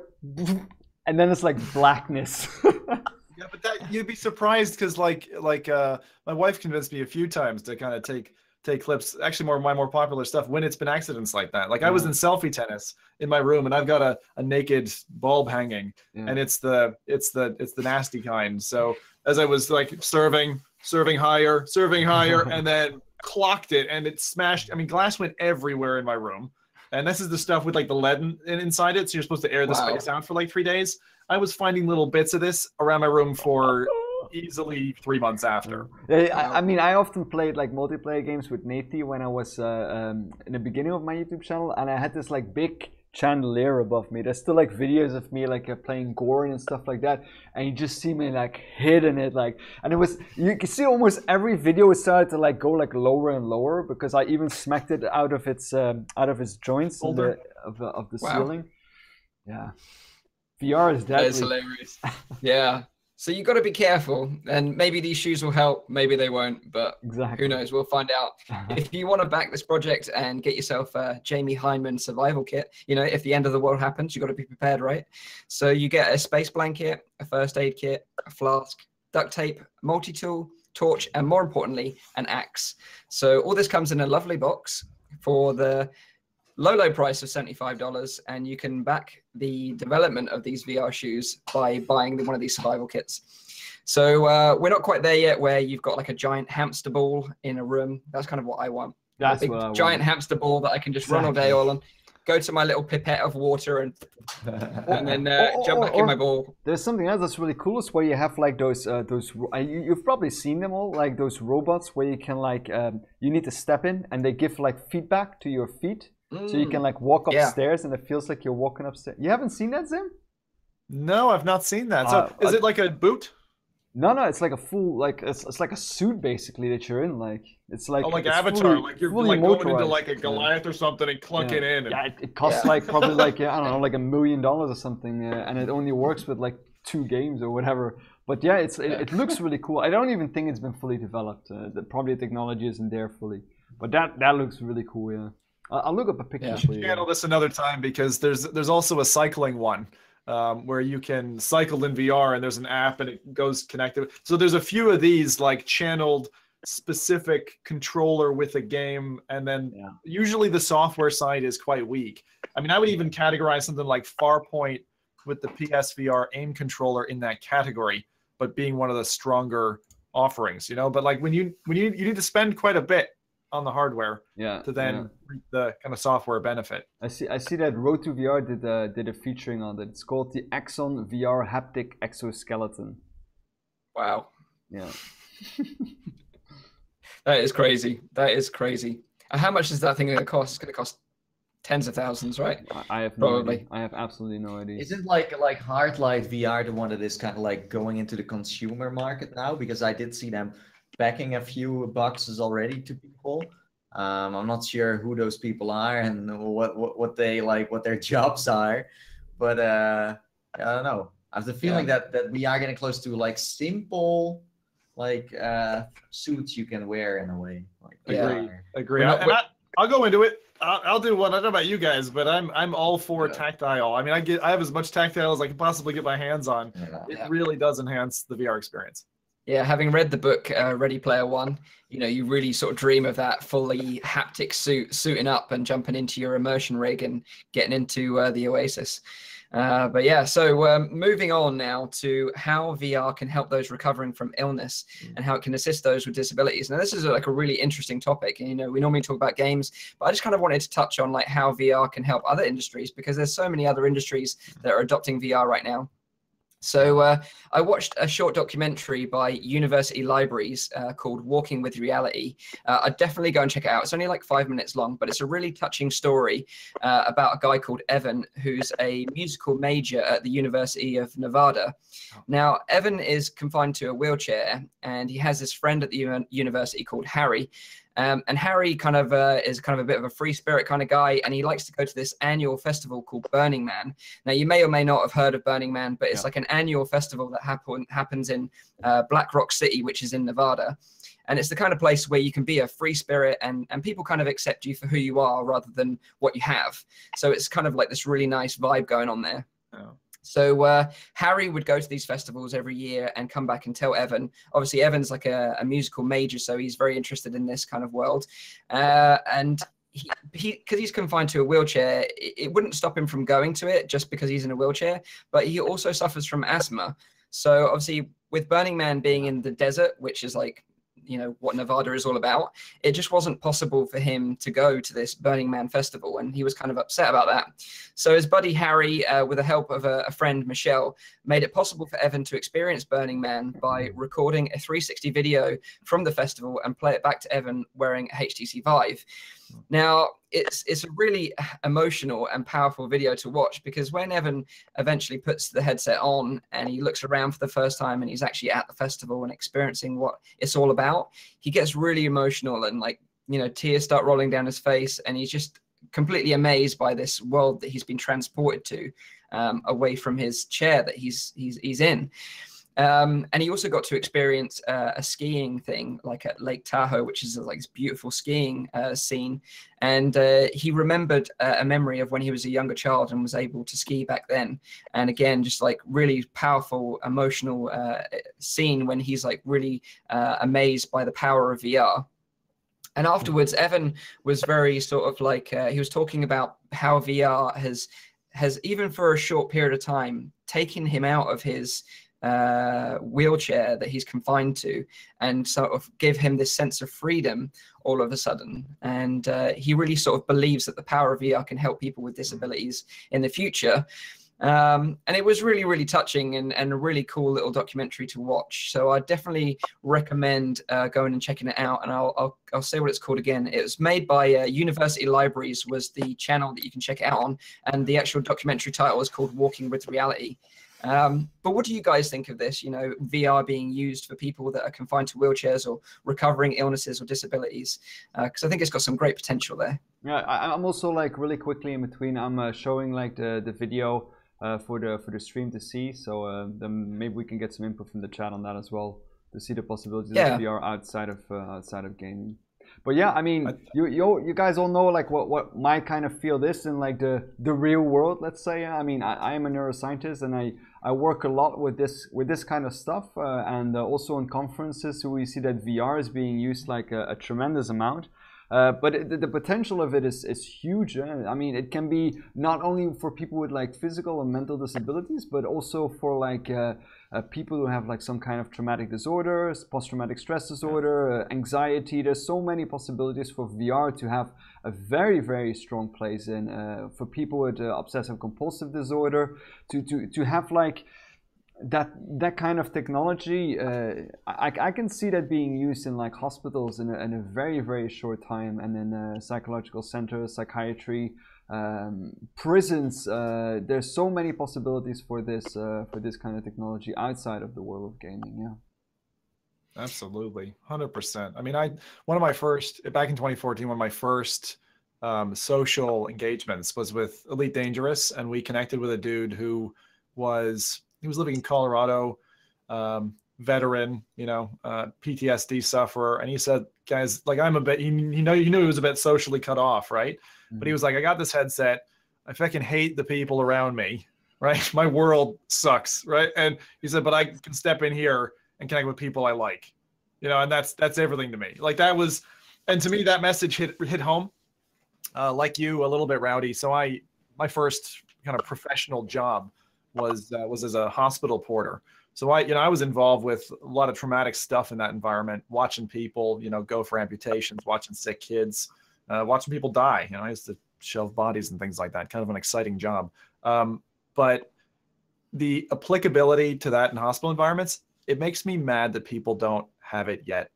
E: and then it's like blackness.
C: Yeah, but you'd be surprised because like my wife convinced me a few times to kind of take clips, actually my more popular stuff, when it's been accidents like that. Like I was in selfie tennis in my room, and I've got a naked bulb hanging, and it's the nasty kind. So as I was like serving higher, and then clocked it, and it smashed. I mean, glass went everywhere in my room. And this is the stuff with like the lead inside it, so you're supposed to air the space out for like 3 days. I was finding little bits of this around my room for easily 3 months after.
E: I mean, I often played like multiplayer games with Nathie when I was in the beginning of my YouTube channel, and I had this like big chandelier above me. There's still like videos of me like playing Goron and stuff like that, and you just see me like hitting it like, and it was, you can see almost every video it started to like go like lower and lower because I even smacked it out of its joints of the ceiling. Yeah, VR is deadly.
A: That is hilarious. Yeah. So you got to be careful, and maybe these shoes will help, maybe they won't, but
E: Exactly.
A: who knows? We'll find out. If you want to back this project and get yourself a Jamie Hyneman survival kit, you know, if the end of the world happens, you got to be prepared, right? So you get a space blanket, a first aid kit, a flask, duct tape, multi-tool, torch, and more importantly, an axe. So all this comes in a lovely box for the low price of $75, and you can back the development of these VR shoes by buying one of these survival kits. So we're not quite there yet where you've got like a giant hamster ball in a room. That's kind of what I want.
E: That's
A: a big
E: what I want.
A: giant hamster ball that I can just run all day all on, go to my little pipette of water and then jump back in my ball.
E: There's something else that's really cool is where you have like those you've probably seen them all, like those robots where you can like you need to step in and they give like feedback to your feet. So you can like walk upstairs and it feels like you're walking upstairs. You haven't seen that, Zim?
C: No, I've not seen that. So is it like a boot?
E: No, it's like a full, like it's like a suit basically that you're in. Like it's like
C: like
E: it's
C: Avatar,
E: fully,
C: like you're
E: fully
C: like going into
E: motorized.
C: like a Goliath or something and clunking in. And...
E: Yeah, it costs like probably like I don't know, like $1 million or something, and it only works with like 2 games or whatever. But yeah, it looks really cool. I don't even think it's been fully developed. Probably the technology isn't there fully, but that looks really cool. Yeah. I'll look up a picture for you.
C: Handle this another time because there's also a cycling one where you can cycle in VR and there's an app and it goes connected. So there's a few of these like channeled specific controller with a game, and then usually the software side is quite weak. I mean, I would even categorize something like Farpoint with the PSVR aim controller in that category, but being one of the stronger offerings, you know. But like when you need to spend quite a bit on the hardware to then reap the kind of software benefit.
E: I see that Road to VR did a featuring on it. It's called the Axon VR Haptic Exoskeleton.
A: Wow.
E: Yeah.
A: That is crazy. That is crazy. How much is that thing going to cost? It's going to cost tens of thousands, right?
E: I have no idea. I have absolutely no idea.
B: Isn't like Hardlight VR the one that is kind of like going into the consumer market now? Because I did see them backing a few boxes already to people. I'm not sure who those people are and what they like, what their jobs are, but I don't know. I have the feeling that we are getting close to like simple like suits you can wear in a way. Like,
C: agree. I'll go into it. I'll do one. I don't know about you guys, but I'm all for tactile. I mean, I have as much tactile as I can possibly get my hands on. It really does enhance the VR experience.
A: Yeah, having read the book Ready Player One, you know, you really sort of dream of that fully haptic suiting up and jumping into your immersion rig and getting into the Oasis. But yeah, so moving on now to how VR can help those recovering from illness and how it can assist those with disabilities. Now, this is like a really interesting topic. And, you know, we normally talk about games, but I just kind of wanted to touch on like how VR can help other industries because there's so many other industries that are adopting VR right now. So I watched a short documentary by University Libraries called Walking with Reality. I'd definitely go and check it out. It's only like 5 minutes long, but it's a really touching story about a guy called Evan, who's a musical major at the University of Nevada. Now, Evan is confined to a wheelchair, and he has this friend at the university called Harry. And Harry kind of is kind of a bit of a free spirit kind of guy, and he likes to go to this annual festival called Burning Man. Now, you may or may not have heard of Burning Man, but it's like an annual festival that happens in Black Rock City, which is in Nevada. And it's the kind of place where you can be a free spirit and people kind of accept you for who you are rather than what you have. So it's kind of like this really nice vibe going on there. Oh. So Harry would go to these festivals every year and come back and tell Evan. Obviously, Evan's like a musical major, so he's very interested in this kind of world. And because he's confined to a wheelchair, it wouldn't stop him from going to it just because he's in a wheelchair, but he also suffers from asthma. So obviously, with Burning Man being in the desert, which is like, you know, what Nevada is all about, it just wasn't possible for him to go to this Burning Man festival, and he was kind of upset about that. So his buddy Harry, with the help of a friend, Michelle, made it possible for Evan to experience Burning Man by recording a 360 video from the festival and play it back to Evan wearing a HTC Vive. Now, it's a really emotional and powerful video to watch, because when Evan eventually puts the headset on and he looks around for the first time and he's actually at the festival and experiencing what it's all about, he gets really emotional, and like, you know, tears start rolling down his face, and he's just completely amazed by this world that he's been transported to, away from his chair that he's in. And he also got to experience a skiing thing, like at Lake Tahoe, which is like this beautiful skiing scene. And he remembered a memory of when he was a younger child and was able to ski back then. And again, just like really powerful, emotional scene when he's like really amazed by the power of VR. And afterwards, Evan was very sort of like, he was talking about how VR has even for a short period of time taken him out of his wheelchair that he's confined to, and sort of give him this sense of freedom all of a sudden. And he really sort of believes that the power of VR can help people with disabilities in the future. And it was really, really touching and a really cool little documentary to watch. So I definitely recommend going and checking it out. And I'll say what it's called again. It was made by University Libraries, was the channel that you can check it out on. And the actual documentary title is called Walking with Reality. But what do you guys think of this, you know, VR being used for people that are confined to wheelchairs or recovering illnesses or disabilities? Because I think it's got some great potential there.
E: Yeah, I'm also like really quickly in between, I'm showing like the video for the stream to see. So then maybe we can get some input from the chat on that as well, to see the possibilities of VR outside of gaming. But yeah, I mean, you guys all know like what my kind of field is in like the real world, let's say. I mean, I am a neuroscientist, and I work a lot with this kind of stuff, and also in conferences we see that VR is being used like a tremendous amount. But the potential of it is huge. I mean, it can be not only for people with like physical and mental disabilities, but also for like people who have like some kind of traumatic disorders, post-traumatic stress disorder, anxiety. There's so many possibilities for VR to have a very, very strong place in, for people with obsessive compulsive disorder, to have like that kind of technology. I can see that being used in like hospitals in a very, very short time, and in psychological centers, psychiatry, prisons. There's so many possibilities for this kind of technology outside of the world of gaming. Yeah,
C: absolutely, 100%. I mean, one of my first, back in 2014, one of my first social engagements was with Elite Dangerous, and we connected with a dude who was living in Colorado, veteran, you know, PTSD sufferer. And he said, guys, like, I'm a bit, he knew he was a bit socially cut off, right? Mm-hmm. But he was like, I got this headset. I fucking hate the people around me, right? My world sucks, right? And he said, but I can step in here and connect with people I like, you know, and that's everything to me. Like, that was, and to me, that message hit home, like you, a little bit rowdy. So my first kind of professional job was as a hospital porter. So I was involved with a lot of traumatic stuff in that environment, watching people, you know, go for amputations, watching sick kids, watching people die. You know, I used to shelve bodies and things like that. Kind of an exciting job. But the applicability to that in hospital environments, it makes me mad that people don't have it yet.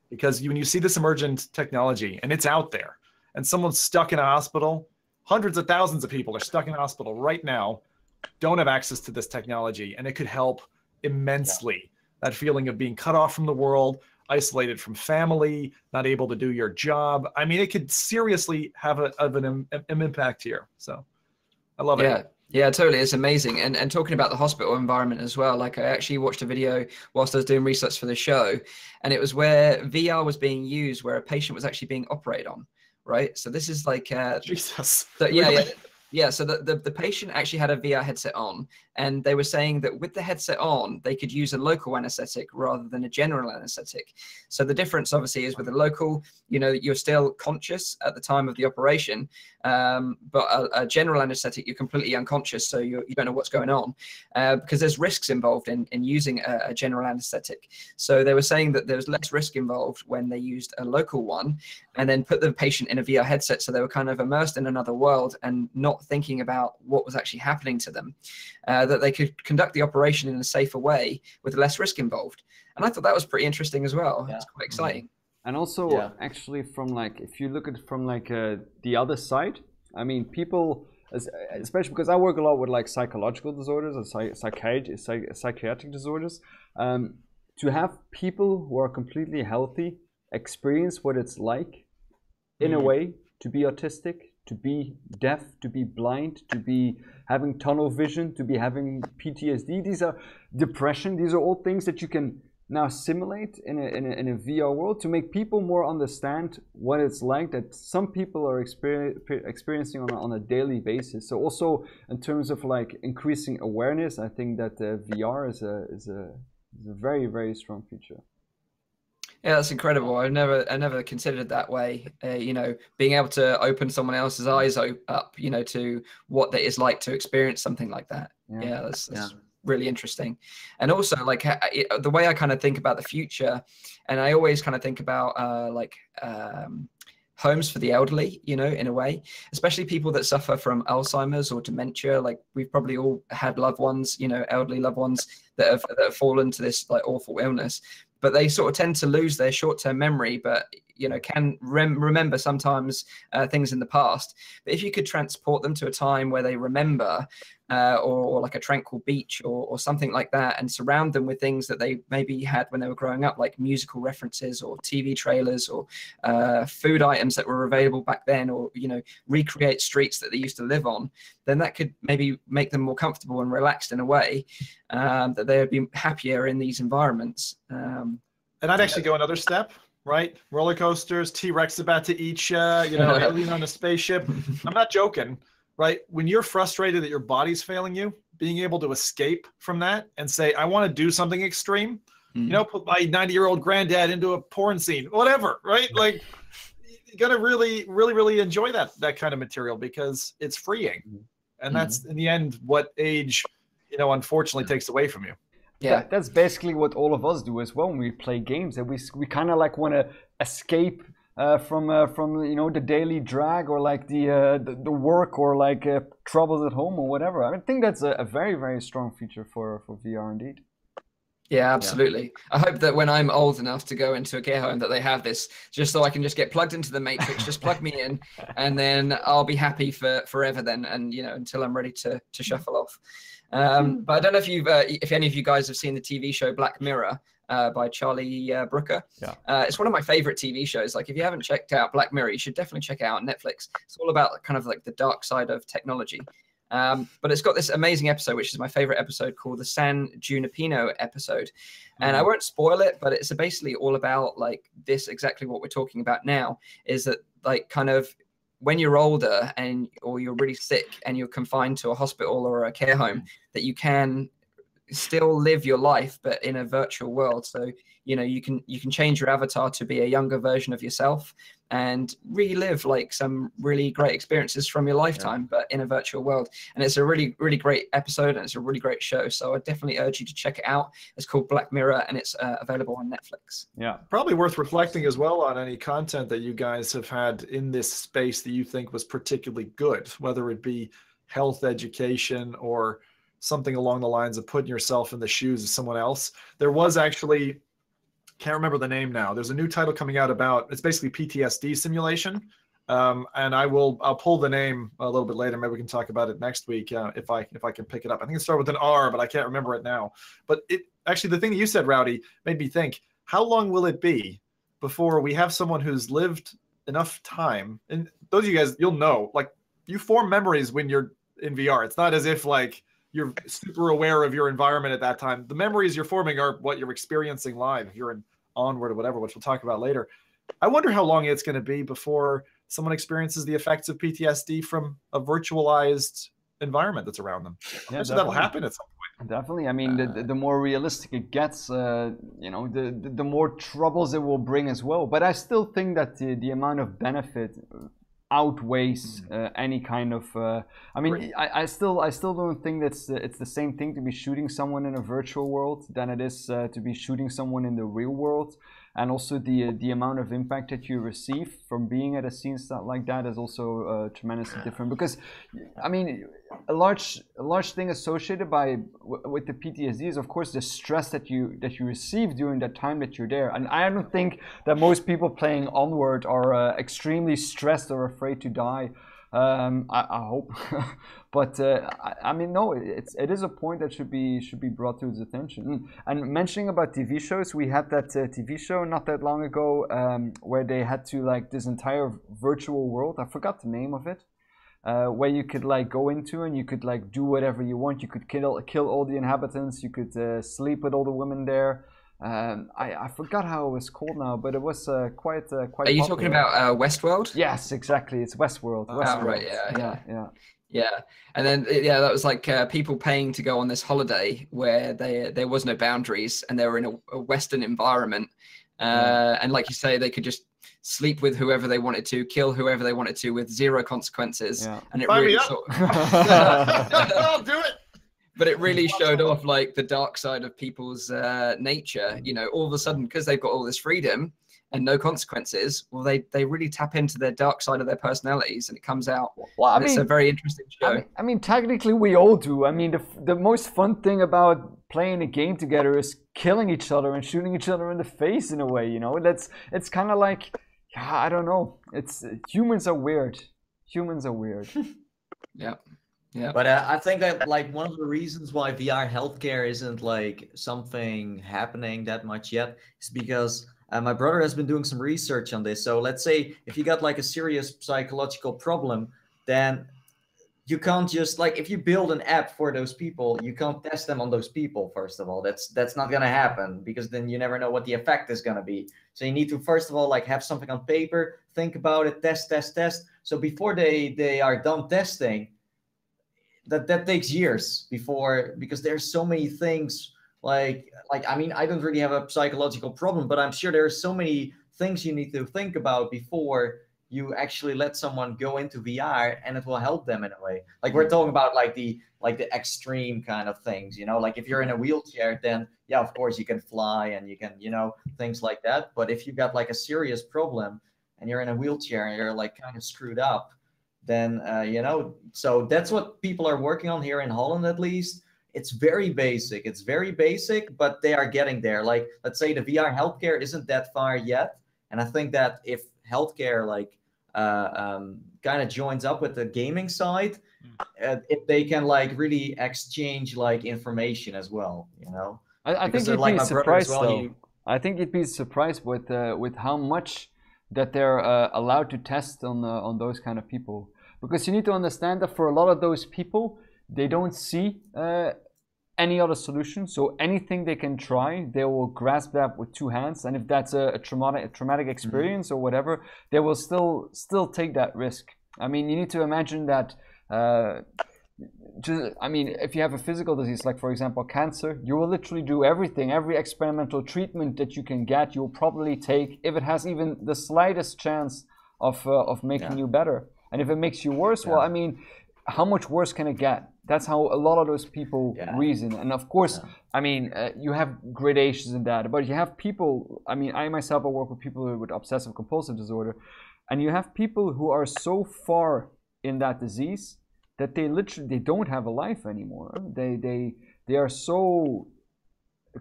C: Because when you see this emergent technology and it's out there, and someone's stuck in a hospital, hundreds of thousands of people are stuck in a hospital right now, don't have access to this technology, and it could help immensely. Yeah. That feeling of being cut off from the world, isolated from family, not able to do your job. I mean, it could seriously have an impact here. So I love it.
A: Yeah, totally. It's amazing. And talking about the hospital environment as well, like I actually watched a video whilst I was doing research for the show, and it was where VR was being used, where a patient was actually being operated on, right? So this is like
C: Jesus.
A: So, yeah, so the patient actually had a VR headset on, and they were saying that with the headset on, they could use a local anesthetic rather than a general anesthetic. So the difference obviously is with a local, you know, you're still conscious at the time of the operation, but a general anesthetic, you're completely unconscious, so you don't know what's going on, because there's risks involved in using a general anesthetic. So they were saying that there was less risk involved when they used a local one, and then put the patient in a VR headset, so they were kind of immersed in another world and not thinking about what was actually happening to them, that they could conduct the operation in a safer way with less risk involved. And I thought that was pretty interesting as well. Yeah. It's quite exciting.
E: And also, actually, from like, if you look at it from like the other side, I mean, people, especially because I work a lot with like psychological disorders and psychiatric disorders, to have people who are completely healthy experience what it's like, in a way, to be autistic, to be deaf, to be blind, to be having tunnel vision, to be having PTSD. These are depression. These are all things that you can now simulate in a VR world to make people more understand what it's like that some people are experiencing on a daily basis. So also in terms of like increasing awareness, I think that VR is a very, very strong feature.
A: Yeah, that's incredible. I never considered it that way. You know, being able to open someone else's eyes up, you know, to what it is like to experience something like that. Yeah, that's really interesting. And also, like, the way I kind of think about the future, and I always kind of think about homes for the elderly, you know, in a way, especially people that suffer from Alzheimer's or dementia. Like, we've probably all had loved ones, you know, elderly loved ones that have fallen to this like awful illness, but they sort of tend to lose their short-term memory, but you know, can remember sometimes things in the past. But if you could transport them to a time where they remember, or like a tranquil beach or something like that, and surround them with things that they maybe had when they were growing up, like musical references or TV trailers or food items that were available back then, or, you know, recreate streets that they used to live on, then that could maybe make them more comfortable and relaxed in a way, that they would be happier in these environments. And
C: I'd actually go another step. Right? Roller coasters, T-Rex about to eat you, you know, alien on a spaceship. I'm not joking, right? When you're frustrated that your body's failing you, being able to escape from that and say, I want to do something extreme, you know, put my 90-year-old granddad into a porn scene, whatever, right? Like, you're going to really enjoy that kind of material because it's freeing. And that's, in the end, what age, you know, unfortunately takes away from you.
E: Yeah, that's basically what all of us do as well when we play games. And we kind of like want to escape from you know, the daily drag or like the work or like troubles at home or whatever. I think that's a very, very strong feature for VR indeed.
A: Yeah, absolutely. I hope that when I'm old enough to go into a care home that they have this, just so I can just get plugged into the matrix, just plug me in, and then I'll be happy for forever then, and you know, until I'm ready to shuffle off. But I don't know if any of you guys have seen the TV show Black Mirror by Charlie Brooker. It's one of my favorite TV shows. Like, if you haven't checked out Black Mirror, you should definitely check it out on Netflix. It's all about kind of like the dark side of technology. But it's got this amazing episode, which is my favorite episode, called the San Junipero episode. And I won't spoil it, but it's basically all about like this, exactly what we're talking about now, is that like kind of when you're older or you're really sick and you're confined to a hospital or a care home, that you can still live your life, but in a virtual world. So, you know, you can change your avatar to be a younger version of yourself and relive like some really great experiences from your lifetime, but in a virtual world. And it's a really, really great episode, and it's a really great show. So I definitely urge you to check it out. It's called Black Mirror, and it's available on Netflix.
C: Yeah, probably worth reflecting as well on any content that you guys have had in this space that you think was particularly good, whether it be health education or something along the lines of putting yourself in the shoes of someone else. There was actually, can't remember the name now, there's a new title coming out about, it's basically PTSD simulation. And I'll pull the name a little bit later. Maybe we can talk about it next week if I can pick it up. I think it started with an R, but I can't remember it now. But it actually, the thing that you said, Rowdy, made me think, how long will it be before we have someone who's lived enough time? And those of you guys, you'll know, like, you form memories when you're in VR. It's not as if like you're super aware of your environment at that time. The memories you're forming are what you're experiencing live. If you're in Onward or whatever, which we'll talk about later. I wonder how long it's going to be before someone experiences the effects of PTSD from a virtualized environment that's around them. Yeah, so that'll happen at some point.
E: Definitely. I mean, the more realistic it gets, you know, the more troubles it will bring as well. But I still think that the amount of benefit outweighs any kind of. I mean, I still don't think that's it's the same thing to be shooting someone in a virtual world than it is to be shooting someone in the real world. And also the amount of impact that you receive from being at a scene like that is also tremendously different. Because, I mean, a large thing associated with the PTSD is, of course, the stress that you receive during that time that you're there. And I don't think that most people playing Onward are extremely stressed or afraid to die. I hope, but I mean, no, it is a point that should be brought to its attention. And mentioning about TV shows, we had that TV show not that long ago where they had to like this entire virtual world. I forgot the name of it. Where you could like go into and you could like do whatever you want. You could kill all the inhabitants. You could sleep with all the women there. I forgot how it was called now, but it was quite. Are
A: you
E: popular.
A: talking about Westworld?
E: Yes, exactly. It's Westworld.
A: Oh, right. Yeah. And then that was like people paying to go on this holiday where there was no boundaries and they were in a Western environment, and like you say, they could just sleep with whoever they wanted to, kill whoever they wanted to with zero consequences.
E: Yeah.
A: And it
C: Sign
A: really
C: me up. I'll do it.
A: But it really showed off like the dark side of people's nature. You know, all of a sudden, because they've got all this freedom and no consequences, well, they really tap into their dark side of their personalities, and it comes out.
E: Well, I mean,
A: it's a very interesting show.
E: I mean, technically, we all do. I mean, the most fun thing about playing a game together is killing each other and shooting each other in the face in a way. You know, it's kind of like, I don't know. It's humans are weird. Humans are weird.
A: Yeah. Yeah.
B: But I think that like one of the reasons why VR healthcare isn't like something happening that much yet is because my brother has been doing some research on this. So let's say if you got like a serious psychological problem, then you can't just like, if you build an app for those people, you can't test them on those people. First of all, that's not going to happen, because then you never know what the effect is going to be. So you need to, first of all, like have something on paper, think about it, test. So before they are done testing, that takes years before, because there's so many things like I mean, I don't really have a psychological problem, but I'm sure there are so many things you need to think about before you actually let someone go into VR, and it will help them in a way. Like we're talking about like the extreme kind of things, you know, like if you're in a wheelchair, then yeah, of course you can fly and you can, you know, things like that. But if you got like a serious problem and you're in a wheelchair and you're like kind of screwed up, then you know, so that's what people are working on here in Holland, at least. It's very basic, but they are getting there. Like, let's say the VR healthcare isn't that far yet, and I think that if healthcare like kind of joins up with the gaming side, if they can like really exchange like information as well, you know.
E: I think you'd be surprised though. I think you'd be surprised with how much that they're allowed to test on those kind of people. Because you need to understand that for a lot of those people, they don't see any other solution. So anything they can try, they will grasp that with two hands. And if that's a traumatic experience or whatever, they will still take that risk. I mean, you need to imagine that. I mean, if you have a physical disease, like for example cancer, you will literally do everything, every experimental treatment that you can get, you'll probably take if it has even the slightest chance of making you better. And if it makes you worse, well, I mean, how much worse can it get? That's how a lot of those people reason. And of course, I mean, you have gradations in that, but you have people, I mean, I myself, I work with people with obsessive compulsive disorder, and you have people who are so far in that disease that they don't have a life anymore. They are so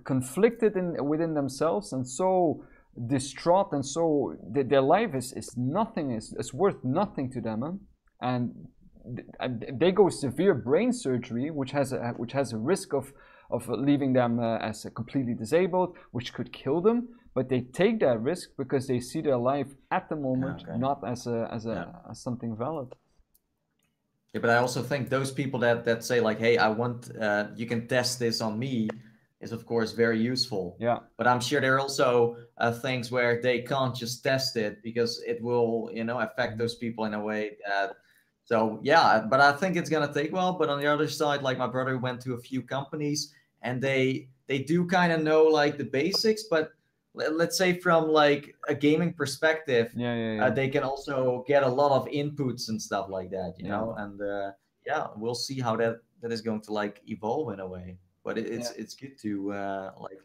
E: conflicted within themselves and so distraught, and so their life is nothing, is worth nothing to them, and they go severe brain surgery, which has a risk of leaving them as completely disabled, which could kill them. But they take that risk because they see their life at the moment not as something valid.
B: Yeah, but I also think those people that say like, hey, I want you can test this on me, is of course very useful.
E: Yeah.
B: But I'm sure there are also things where they can't just test it because it will, you know, affect those people in a way that. So yeah, but I think it's gonna take a while. But on the other side, like my brother went to a few companies and they do kind of know like the basics, but let's say from like a gaming perspective, they can also get a lot of inputs and stuff like that, you know. And we'll see how that is going to like evolve in a way. But it's good to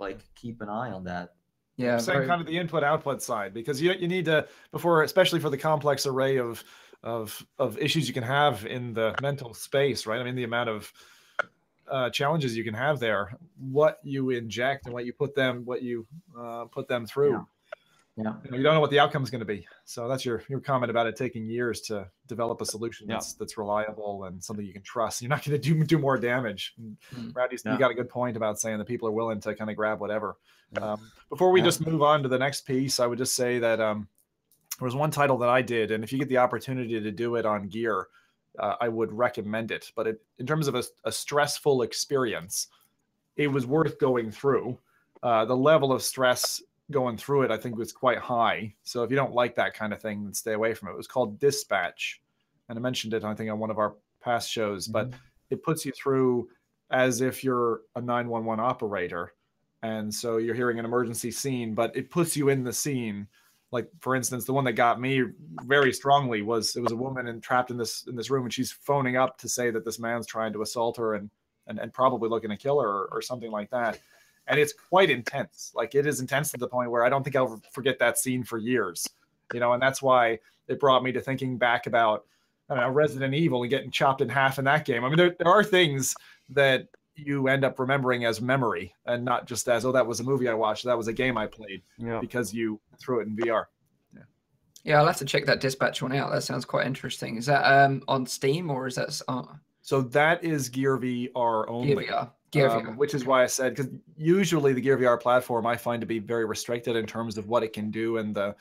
B: like keep an eye on that.
C: Yeah, saying kind of the input-output side, because you need to, before, especially for the complex array of of issues you can have in the mental space, right? I mean, the amount of challenges you can have there, what you inject and what you put them through.
B: Yeah.
C: You don't know what the outcome is going to be. So that's your comment about it taking years to develop a solution that's reliable and something you can trust. You're not going to do more damage. Brad, you got a good point about saying that people are willing to kind of grab whatever. Before we just move on to the next piece, I would just say that there was one title that I did, and if you get the opportunity to do it on gear, I would recommend it. But in terms of a stressful experience, it was worth going through. The level of stress going through it, I think, was quite high. So if you don't like that kind of thing, then stay away from it. It was called Dispatch, and I mentioned it, I think, on one of our past shows. But it puts you through as if you're a 911 operator, and so you're hearing an emergency scene, but it puts you in the scene. Like, for instance, the one that got me very strongly was a woman trapped in this room, and she's phoning up to say that this man's trying to assault her and probably looking to kill her or something like that. And it's quite intense. Like, it is intense to the point where I don't think I'll forget that scene for years, and that's why it brought me to thinking back about, I don't know, Resident Evil and getting chopped in half in that game. I mean, there are things that you end up remembering as memory and not just as, oh, that was a movie I watched, that was a game I played, because you threw it in VR.
A: Yeah, I'll have to check that Dispatch one out. That sounds quite interesting. Is that on Steam or is that?
C: So that is Gear VR only.
A: Gear VR.
C: Which is why I said, because usually the Gear VR platform I find to be very restricted in terms of what it can do and the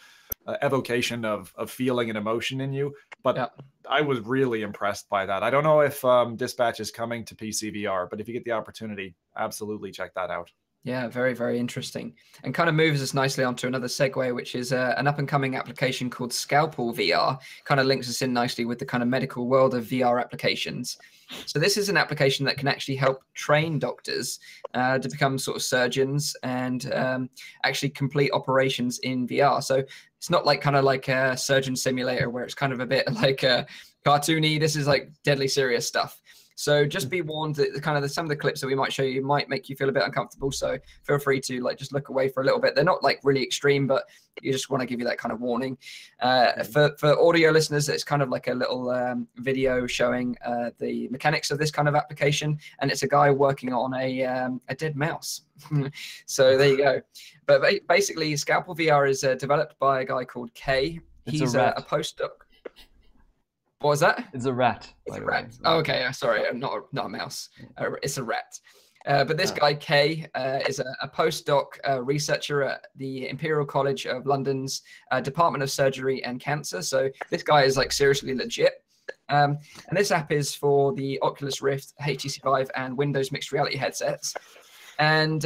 C: evocation of feeling and emotion in you. But I was really impressed by that. I don't know if Dispatch is coming to PC VR, but if you get the opportunity, absolutely check that out.
A: Yeah, very, very interesting. And kind of moves us nicely onto another segue, which is an up-and-coming application called Scalpel VR. Kind of links us in nicely with the kind of medical world of VR applications. So this is an application that can actually help train doctors to become sort of surgeons and actually complete operations in VR. So it's not like kind of like a surgeon simulator where it's kind of a bit like cartoony. This is like deadly serious stuff. So just be warned that some of the clips that we might show you might make you feel a bit uncomfortable. So feel free to just look away for a little bit. They're not like really extreme, but you just want to give you that kind of warning. For audio listeners, it's kind of like a little video showing the mechanics of this kind of application. And it's a guy working on a dead mouse. So there you go. But basically, Scalpel VR is developed by a guy called Kay. He's a postdoc. What was that?
E: It's a rat.
A: It's a rat. Oh, okay. Sorry, not a mouse. It's a rat. But this guy, Kay, is a postdoc researcher at the Imperial College of London's Department of Surgery and Cancer. So this guy is like seriously legit. And this app is for the Oculus Rift, HTC Vive, and Windows mixed reality headsets. And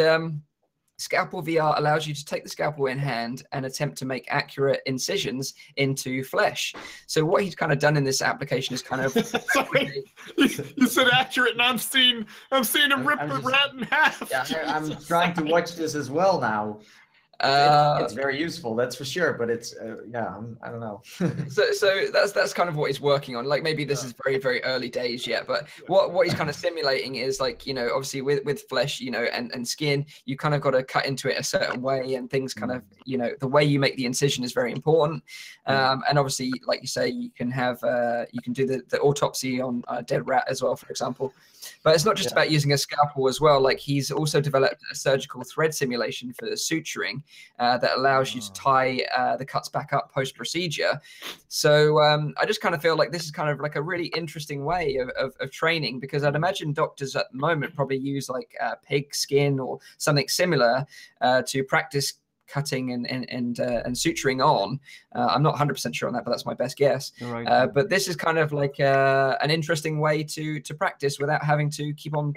A: Scalpel VR allows you to take the scalpel in hand and attempt to make accurate incisions into flesh. So what he's kind of done in this application is kind of...
C: Sorry, you said accurate, and I'm seeing him rip the rat in half.
B: Yeah, I'm trying to watch this as well now. It's very useful, that's for sure. But it's I don't know.
A: so that's kind of what he's working on. Like maybe this is very, very early days yet, but what he's kind of simulating is like, obviously with flesh, and skin, you kind of got to cut into it a certain way, and things kind of, the way you make the incision is very important. And obviously, like you say, you can do the autopsy on a dead rat as well, for example. But it's not just about using a scalpel as well. Like he's also developed a surgical thread simulation for suturing that allows you to tie the cuts back up post-procedure. So I just kind of feel like this is kind of like a really interesting way of training, because I'd imagine doctors at the moment probably use like pig skin or something similar to practice cutting and suturing on. I'm not 100% sure on that, but that's my best guess.
E: Right.
A: But this is kind of like an interesting way to practice without having to keep on,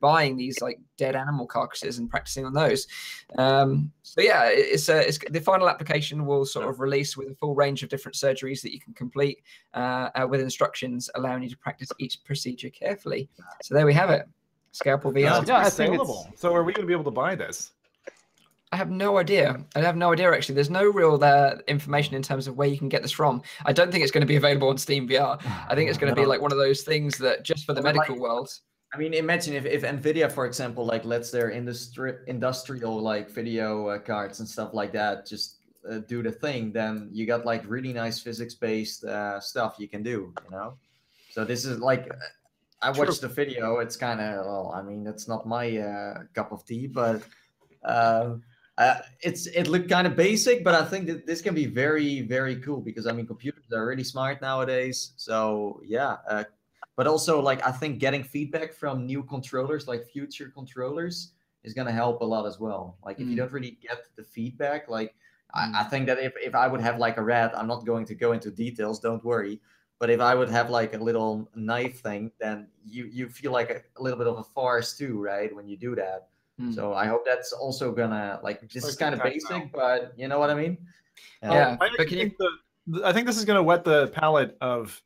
A: buying these like dead animal carcasses and practicing on those. So yeah, it's the final application will sort of release with a full range of different surgeries that you can complete with instructions allowing you to practice each procedure carefully. So there we have it. Scalpel VR.
C: Yeah, I think it's... So are we going to be able to buy this?
A: I have no idea. Actually. There's no real information in terms of where you can get this from. I don't think it's going to be available on Steam VR. I think it's going to be like one of those things that just for the medical world.
B: I mean, imagine if NVIDIA, for example, like lets their industrial like video cards and stuff like that just do the thing, then you got like really nice physics-based stuff you can do, you know. So this is like, I watched the video. It's kind of, well, I mean, it's not my cup of tea, but it looked kind of basic. But I think that this can be very, very cool because I mean, computers are really smart nowadays. So yeah, but also like I think getting feedback from new controllers, like future controllers, is gonna help a lot as well. Like if you don't really get the feedback, like I think that if I would have like a rat, I'm not going to go into details, don't worry. But if I would have like a little knife thing, then you feel like a little bit of a farce too, right? When you do that. So I hope that's also gonna like, this is kind of basic, but you know what I mean?
A: Yeah.
C: I think this is gonna whet the palate of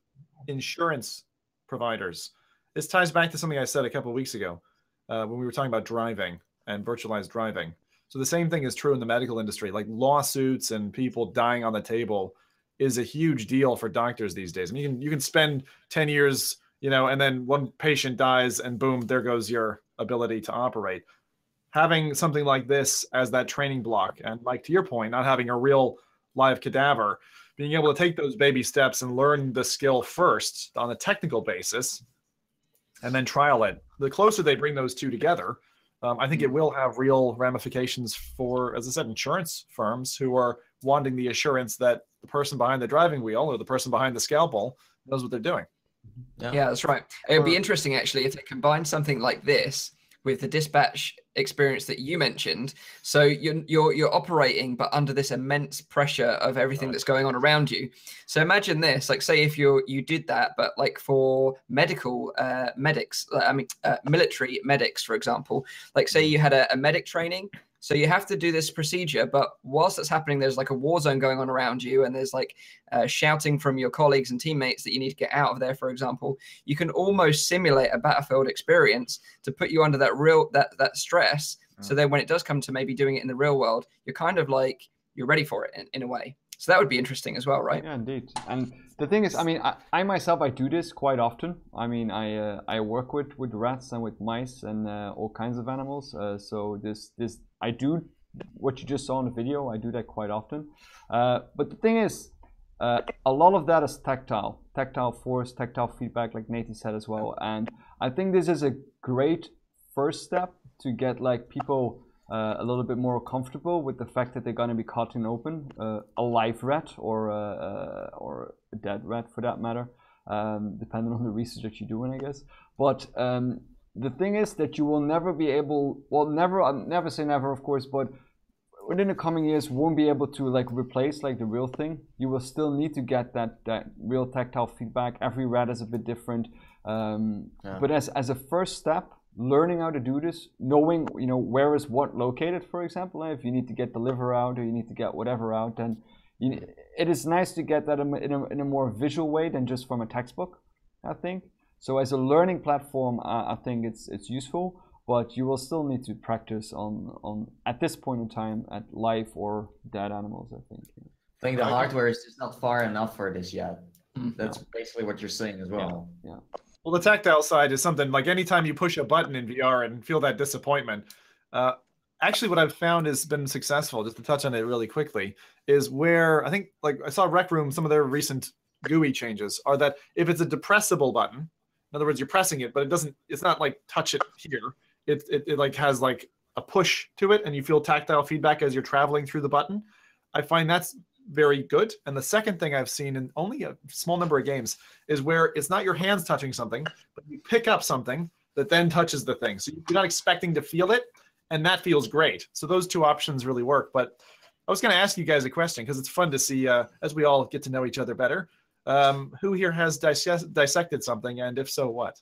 C: insurance providers. This ties back to something I said a couple of weeks ago when we were talking about driving and virtualized driving. So the same thing is true in the medical industry, like lawsuits and people dying on the table is a huge deal for doctors these days. I mean, you can spend 10 years, you know, and then one patient dies and boom, there goes your ability to operate. Having something like this as that training block, and like to your point, not having a real live cadaver, being able to take those baby steps and learn the skill first on a technical basis and then trial it. The closer they bring those two together, I think it will have real ramifications for, as I said, insurance firms who are wanting the assurance that the person behind the driving wheel or the person behind the scalpel knows what they're doing.
A: Yeah, that's right. It would be interesting actually if they combine something like this with the dispatch experience that you mentioned. So you're operating, but under this immense pressure of everything that's going on around you. So imagine this, like say if you did that, but like for medical medics, military medics, for example, like say you had a medic training. So you have to do this procedure, but whilst that's happening, there's like a war zone going on around you, and there's like shouting from your colleagues and teammates that you need to get out of there, for example. You can almost simulate a battlefield experience to put you under that stress. So then when it does come to maybe doing it in the real world, you're kind of like, you're ready for it in a way. So that would be interesting as well, right?
E: Yeah, indeed. And the thing is, I mean, I myself, I do this quite often. I mean, I work with rats and with mice and all kinds of animals. So this I do what you just saw in the video. I do that quite often. But the thing is, a lot of that is tactile force, tactile feedback, like Nathie said as well. And I think this is a great first step to get like people a little bit more comfortable with the fact that they're going to be cutting open a live rat or a dead rat for that matter, depending on the research that you're doing, I guess. But the thing is that you will never be able, well, I'll never say never, of course, but within the coming years won't be able to like replace like the real thing. You will still need to get that real tactile feedback. Every rat is a bit different, but as a first step, learning how to do this, knowing, you know, where is what located, for example. If you need to get the liver out or you need to get whatever out, then it is nice to get that in a more visual way than just from a textbook, I think. So as a learning platform, I think it's useful, but you will still need to practice on at this point in time at live or dead animals, I think.
B: I think the hardware is just not far enough for this yet. That's basically what you're saying as well.
E: Yeah.
C: Well, the tactile side is something like anytime you push a button in VR and feel that disappointment. Actually, what I've found has been successful, just to touch on it really quickly, is where I think, like I saw Rec Room, some of their recent GUI changes are that if it's a depressible button, in other words, you're pressing it, but it's not like touch it here. It like has like a push to it and you feel tactile feedback as you're traveling through the button. I find that's very good. And the second thing I've seen in only a small number of games is where it's not your hands touching something, but you pick up something that then touches the thing. So you're not expecting to feel it, and that feels great. So those two options really work. But I was going to ask you guys a question because it's fun to see as we all get to know each other better. Who here has dissected something, and if so, what?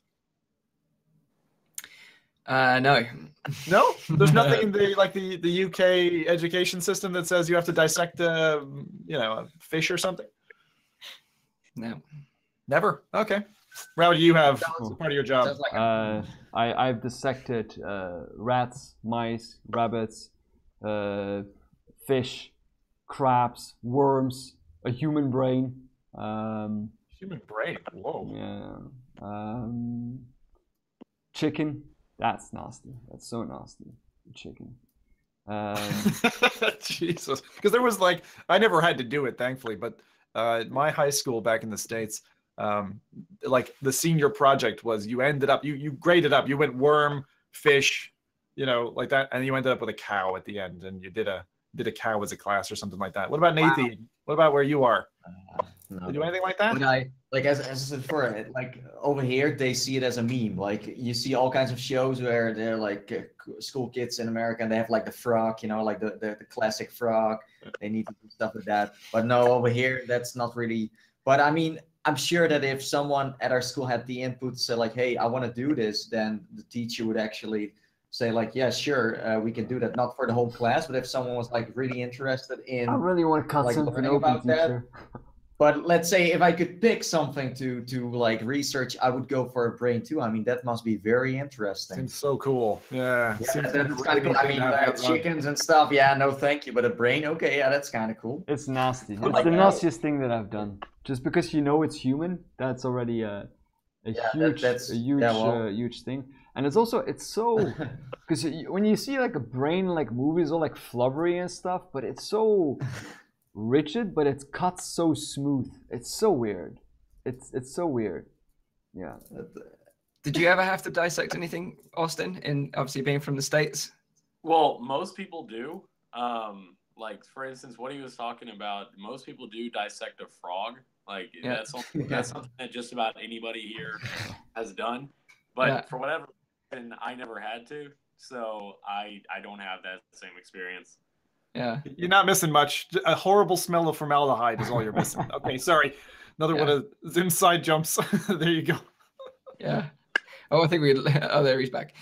A: No.
C: No? There's nothing in the UK education system that says you have to dissect a fish or something?
A: No.
C: Never? Okay. Rowdy, you have part of your job.
E: I've dissected rats, mice, rabbits, fish, crabs, worms, a human brain.
C: Human brain? Whoa.
E: Yeah. Chicken. That's nasty. That's so nasty. Chicken.
C: Jesus, because there was like, I never had to do it, thankfully, but my high school back in the States, like the senior project was you ended up, you graded up, you went worm, fish, you know, like that, and you ended up with a cow at the end, and you did a cow as a class or something like that. What about Nathie? Wow. What about where you are?
B: No.
C: Did you do anything like that?
B: But I like as I said before, like over here they see it as a meme. Like you see all kinds of shows where they're like school kids in America and they have like the frog, you know, like the classic frog. They need to do stuff with that. But no, over here that's not really. But I mean, I'm sure that if someone at our school had the input to say like, hey, I want to do this, then the teacher would actually say like, yeah, sure, we can do that. Not for the whole class, but if someone was like really interested in,
E: I really want to cut
B: like,
E: something
B: learning
E: open,
B: about
E: teacher.
B: that. But let's say if I could pick something to like research, I would go for a brain too. I mean, that must be very interesting.
C: Seems so cool. Yeah,
B: that's
C: really
B: kind of cool. I mean, chickens and stuff. Yeah, no, thank you. But a brain, okay, yeah, that's kind of cool.
E: It's nasty. It's
B: like
E: the nastiest thing that I've done. Just because you know it's human, that's already a huge thing. And it's also, it's so, because when you see like a brain, like movies all like flubbery and stuff, but it's so rigid, but it's cut so smooth. It's so weird. It's so weird. Yeah.
A: Did you ever have to dissect anything, Austin, in obviously being from the States?
D: Well, most people do. Like for instance, what he was talking about, most people do dissect a frog. Like that's something that just about anybody here has done. But for whatever reason, I never had to, so I don't have that same experience.
A: Yeah,
C: you're not missing much. A horrible smell of formaldehyde is all you're missing. Okay, sorry. Another one of inside jumps. There you go.
A: Yeah. Oh, I think there he's back.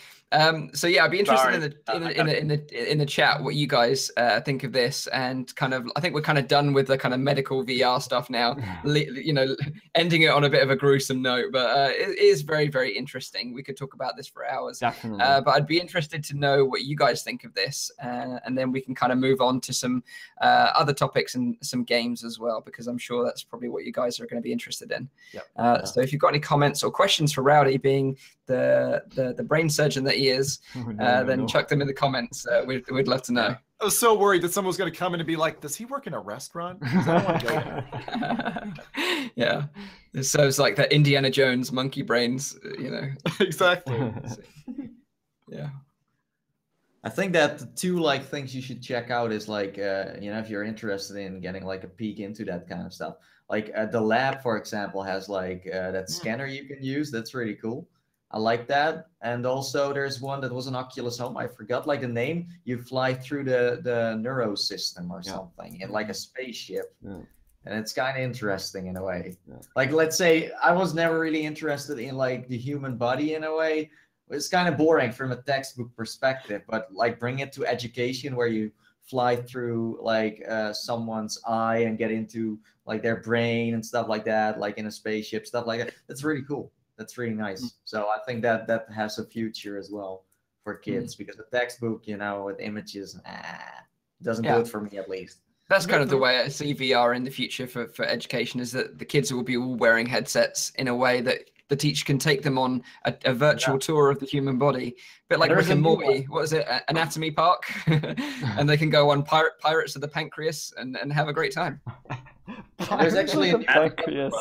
A: So yeah, I'd be interested in the chat what you guys think of this, and kind of I think we're kind of done with the kind of medical VR stuff now. You know, ending it on a bit of a gruesome note, but it is very, very interesting. We could talk about this for hours.
E: Definitely.
A: But I'd be interested to know what you guys think of this, and then we can kind of move on to some other topics and some games as well, because I'm sure that's probably what you guys are going to be interested in.
C: Yep.
A: So if you've got any comments or questions for Rowdy, being the brain surgeon that he is, then chuck them in the comments. We'd love to know.
C: I was so worried that someone was going to come in and be like, does he work in a restaurant?
A: Yeah. So it's like that Indiana Jones monkey brains, you know.
C: Exactly.
A: Yeah.
B: I think that the two like things you should check out is like, you know, if you're interested in getting like a peek into that kind of stuff, like the lab, for example, has like that scanner you can use. That's really cool. I like that. And also there's one that was an Oculus Home. I forgot like the name. You fly through the neuro system or something in like a spaceship. Yeah. And it's kind of interesting in a way. Yeah. Like, let's say I was never really interested in like the human body in a way. It's kind of boring from a textbook perspective, but like bring it to education where you fly through like someone's eye and get into like their brain and stuff like that, like in a spaceship, stuff like that. That's really cool. That's really nice. So I think that has a future as well for kids, because the textbook, you know, with images, doesn't do it for me at least.
A: That's kind of the way I see VR in the future for education, is that the kids will be all wearing headsets in a way that the teacher can take them on a virtual tour of the human body. But like Rick and Morty, what is it, Anatomy Park? And they can go on Pirates of the Pancreas and have a great time.
B: There's actually
E: a pancreas.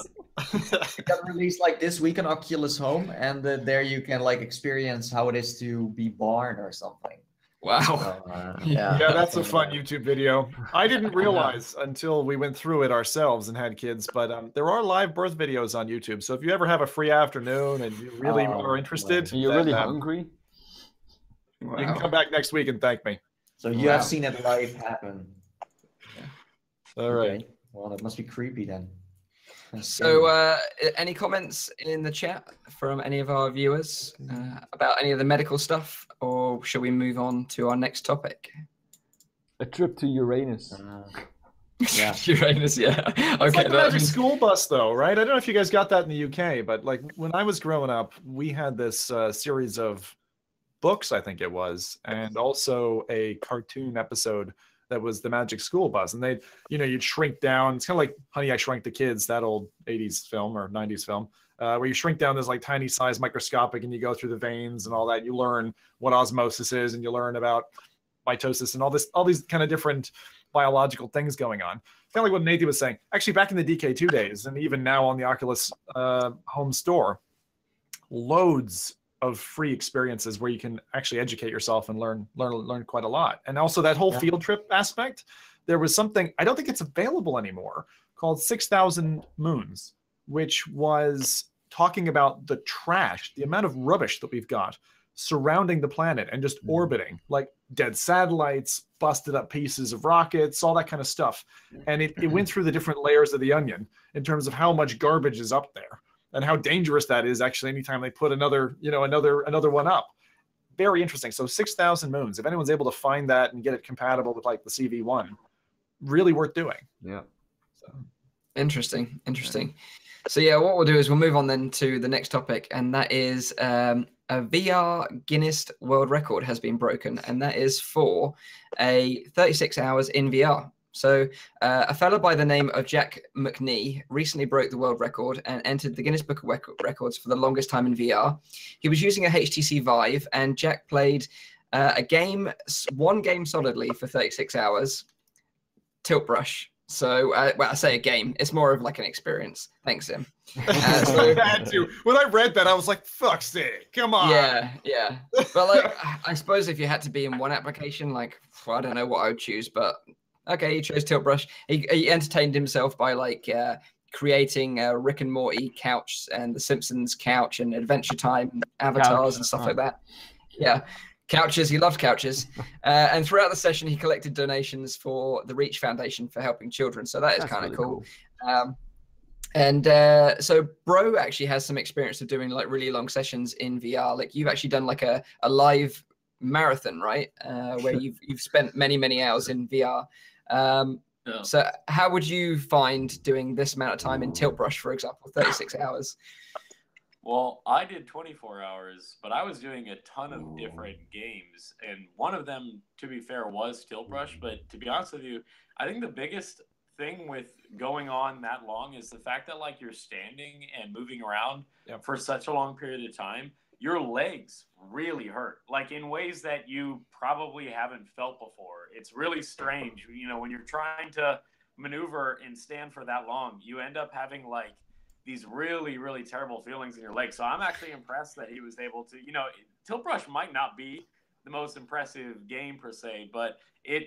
B: It got released like this week on Oculus Home, and there you can like experience how it is to be born or something.
A: Wow.
C: Yeah, that's a fun YouTube video. I didn't realize until we went through it ourselves and had kids, but there are live birth videos on YouTube. So if you ever have a free afternoon and you really are interested,
E: you're really hungry,
C: you can come back next week and thank me.
B: So you have seen it live happen.
C: All right.
B: Okay. Well, that must be creepy then.
A: So any comments in the chat from any of our viewers about any of the medical stuff, or shall we move on to our next topic?
E: A trip to Uranus.
B: Yeah.
A: Uranus, yeah.
C: It's like the magic school bus though, right? I don't know if you guys got that in the UK, but like when I was growing up, we had this series of books, I think it was, and also a cartoon episode that was the Magic School Bus. And they, you know, you'd shrink down. It's kind of like Honey, I Shrunk the Kids, that old 80s film or 90s film, where you shrink down this like tiny size microscopic and you go through the veins and all that. You learn what osmosis is and you learn about mitosis and all these kind of different biological things going on. Kind of like what Nathie was saying. Actually, back in the DK2 days, and even now on the Oculus home store, loads of free experiences where you can actually educate yourself and learn quite a lot. And also that whole field trip aspect, there was something, I don't think it's available anymore, called 6,000 Moons, which was talking about the trash, the amount of rubbish that we've got surrounding the planet and just orbiting, like dead satellites, busted up pieces of rockets, all that kind of stuff. And it went through the different layers of the onion in terms of how much garbage is up there and how dangerous that is actually anytime they put another one up. Very interesting. So 6,000 Moons, if anyone's able to find that and get it compatible with like the CV1, really worth doing.
E: Yeah.
C: So.
A: Interesting. So yeah, what we'll do is we'll move on then to the next topic, and that is a VR Guinness World Record has been broken, and that is for a 36 hours in VR. So a fellow by the name of Jack McNee recently broke the world record and entered the Guinness Book of Records for the longest time in VR. He was using a HTC Vive, and Jack played one game solidly for 36 hours, Tilt Brush. So, well, I say a game. It's more of like an experience. Thanks, Sim.
C: When I read that, I was like, fuck's sake, come on.
A: Yeah. But like, I suppose if you had to be in one application, like, I don't know what I would choose, but okay, he chose Tilt Brush. He entertained himself by like creating Rick and Morty couch and The Simpsons couch and Adventure Time avatars and stuff like that. Yeah. Couches, he loved couches. And throughout the session, he collected donations for the Reach Foundation for helping children. So that is kind of really cool. So Bro actually has some experience of doing like really long sessions in VR. Like you've actually done like a live marathon, right? Where you've spent many hours in VR. So how would you find doing this amount of time in Tilt Brush, for example, 36 hours?
D: Well, I did 24 hours, but I was doing a ton of different games. And one of them, to be fair, was Tilt Brush. But to be honest with you, I think the biggest thing with going on that long is the fact that like you're standing and moving around for such a long period of time. Your legs really hurt, like in ways that you probably haven't felt before. It's really strange. You know, when you're trying to maneuver and stand for that long, you end up having like these really terrible feelings in your legs. So I'm actually impressed that he was able to, Tilt Brush might not be the most impressive game per se, but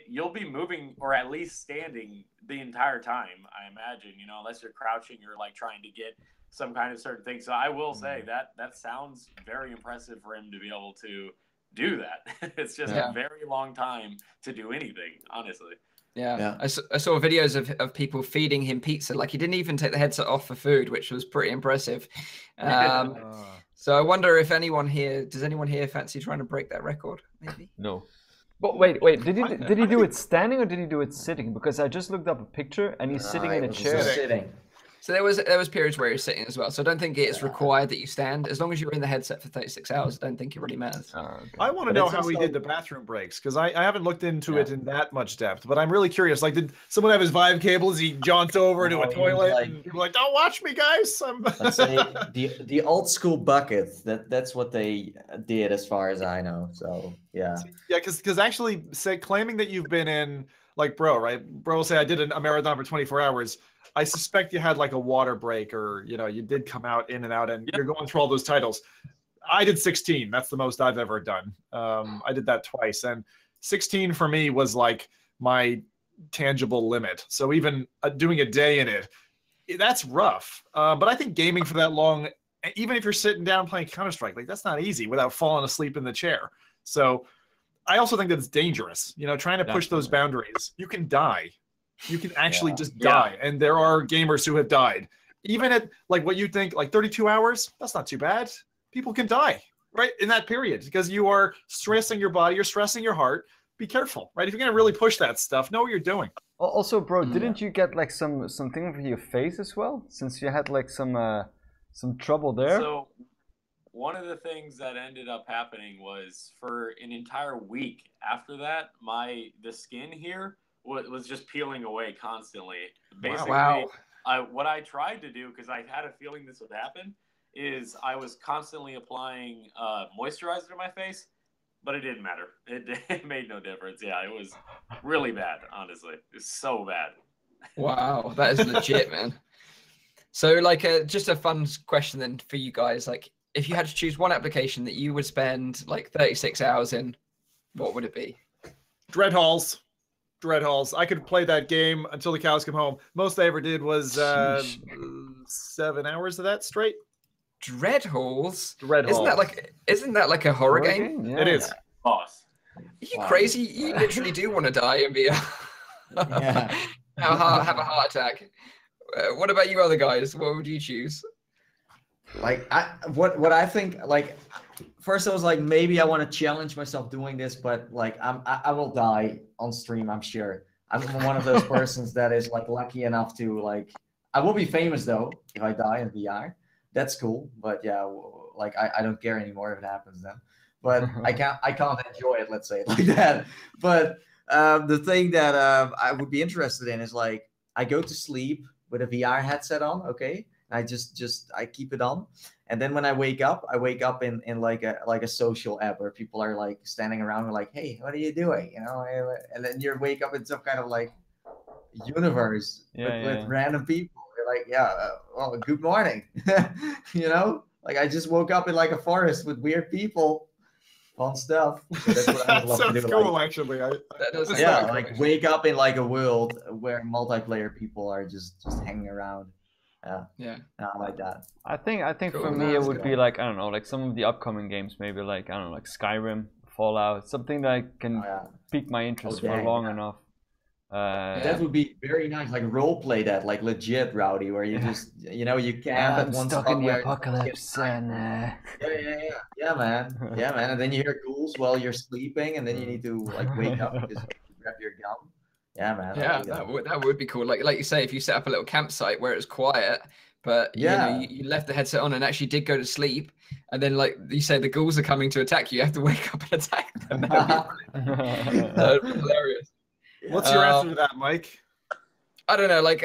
D: you'll be moving or at least standing the entire time, I imagine, unless you're crouching or like trying to get some kind of certain thing. So I will say that sounds very impressive for him to be able to do that. It's just a very long time to do anything, honestly.
A: Yeah. I saw videos of people feeding him pizza. Like he didn't even take the headset off for food, which was pretty impressive. So I wonder if does anyone here fancy trying to break that record? Maybe.
E: No. But wait, did he do it standing or did he do it sitting? Because I just looked up a picture and he's sitting in a chair.
B: Sitting.
A: So there was periods where you're sitting as well. So I don't think it's required that you stand. As long as you're in the headset for 36 hours, I don't think it really matters.
E: Okay.
C: I want to know how he did the bathroom breaks, because I haven't looked into it in that much depth, but I'm really curious. Like, did someone have his Vive cable as he jaunts over to a toilet and people are like, don't watch me, guys?
B: Let's say the old school bucket. That's what they did as far as I know. So, yeah.
C: Yeah, because actually claiming that you've been in, like Bro, right? Bro will say, I did a marathon for 24 hours. I suspect you had like a water break or, you did come out in and out and you're going through all those titles. I did 16. That's the most I've ever done. I did that twice. And 16 for me was like my tangible limit. So even doing a day in it, that's rough. But I think gaming for that long, even if you're sitting down playing Counter-Strike, like that's not easy without falling asleep in the chair. So I also think that it's dangerous, trying to push those boundaries. You can die. You can actually just die. And there are gamers who have died. Even at like what you think, like 32 hours, that's not too bad. People can die, right? In that period, because you are stressing your body, you're stressing your heart. Be careful, right? If you're going to really push that stuff, know what you're doing.
E: Also, Bro, didn't you get like something for your face as well? Since you had like some trouble there?
D: So one of the things that ended up happening was for an entire week after that, the skin here was just peeling away constantly. Basically, what I tried to do, because I had a feeling this would happen, is I was constantly applying moisturizer to my face. but it didn't matter. It made no difference. Yeah, it was really bad, honestly. It's so bad.
A: Wow, that is legit, man. So, like, just a fun question then for you guys. Like, if you had to choose one application that you would spend like 36 hours in, what would it be?
C: Dread Halls. I could play that game until the cows come home. Most I ever did was 7 hours of that straight.
A: Dread Halls?
C: Dread Halls.
A: Isn't that like a horror game?
E: Yeah.
C: It is.
D: Boss.
A: Are you crazy? You literally do want to die and be
B: Yeah.
A: have a heart attack. What about you other guys? What would you choose?
B: Like what I think, like, first I was like, maybe I want to challenge myself doing this, but like I will die on stream, I'm sure. I'm one of those persons that is like lucky enough to like, I will be famous though if I die in VR. That's cool, but yeah, like I don't care anymore if it happens then. But I can't enjoy it, let's say it like that. But the thing that I would be interested in is like, I go to sleep with a VR headset on, okay? I I keep it on, and then when I wake up in like a social app where people are like standing around and like, hey, what are you doing? You know, and then you wake up in some kind of like universe with random people. You're like, well, good morning. You know, like I just woke up in like a forest with weird people. Fun stuff. So that's what I would love to do.
C: Sounds cool, actually.
B: Like wake up in like a world where multiplayer people are just hanging around. Yeah. I like that.
E: I think
A: Cool.
E: for me it would be like, I don't know, like some of the upcoming games, maybe like, I don't know, like Skyrim, Fallout, something that can pique my interest for long enough.
B: That would be very nice, like role play that, like legit, Rowdy, where you just, you know, you camp at one
E: stuck
B: spot
E: in the
B: where
E: apocalypse and
B: yeah, man, and then you hear ghouls while you're sleeping, and then you need to like wake up because you grab your gun. Yeah, man.
A: Yeah, that would be cool. Like you say, if you set up a little campsite where it's quiet, but you know, you left the headset on and actually did go to sleep, and then like you say the ghouls are coming to attack you, you have to wake up and attack them. That'd be hilarious.
C: What's your answer to that, Mike?
A: I don't know, like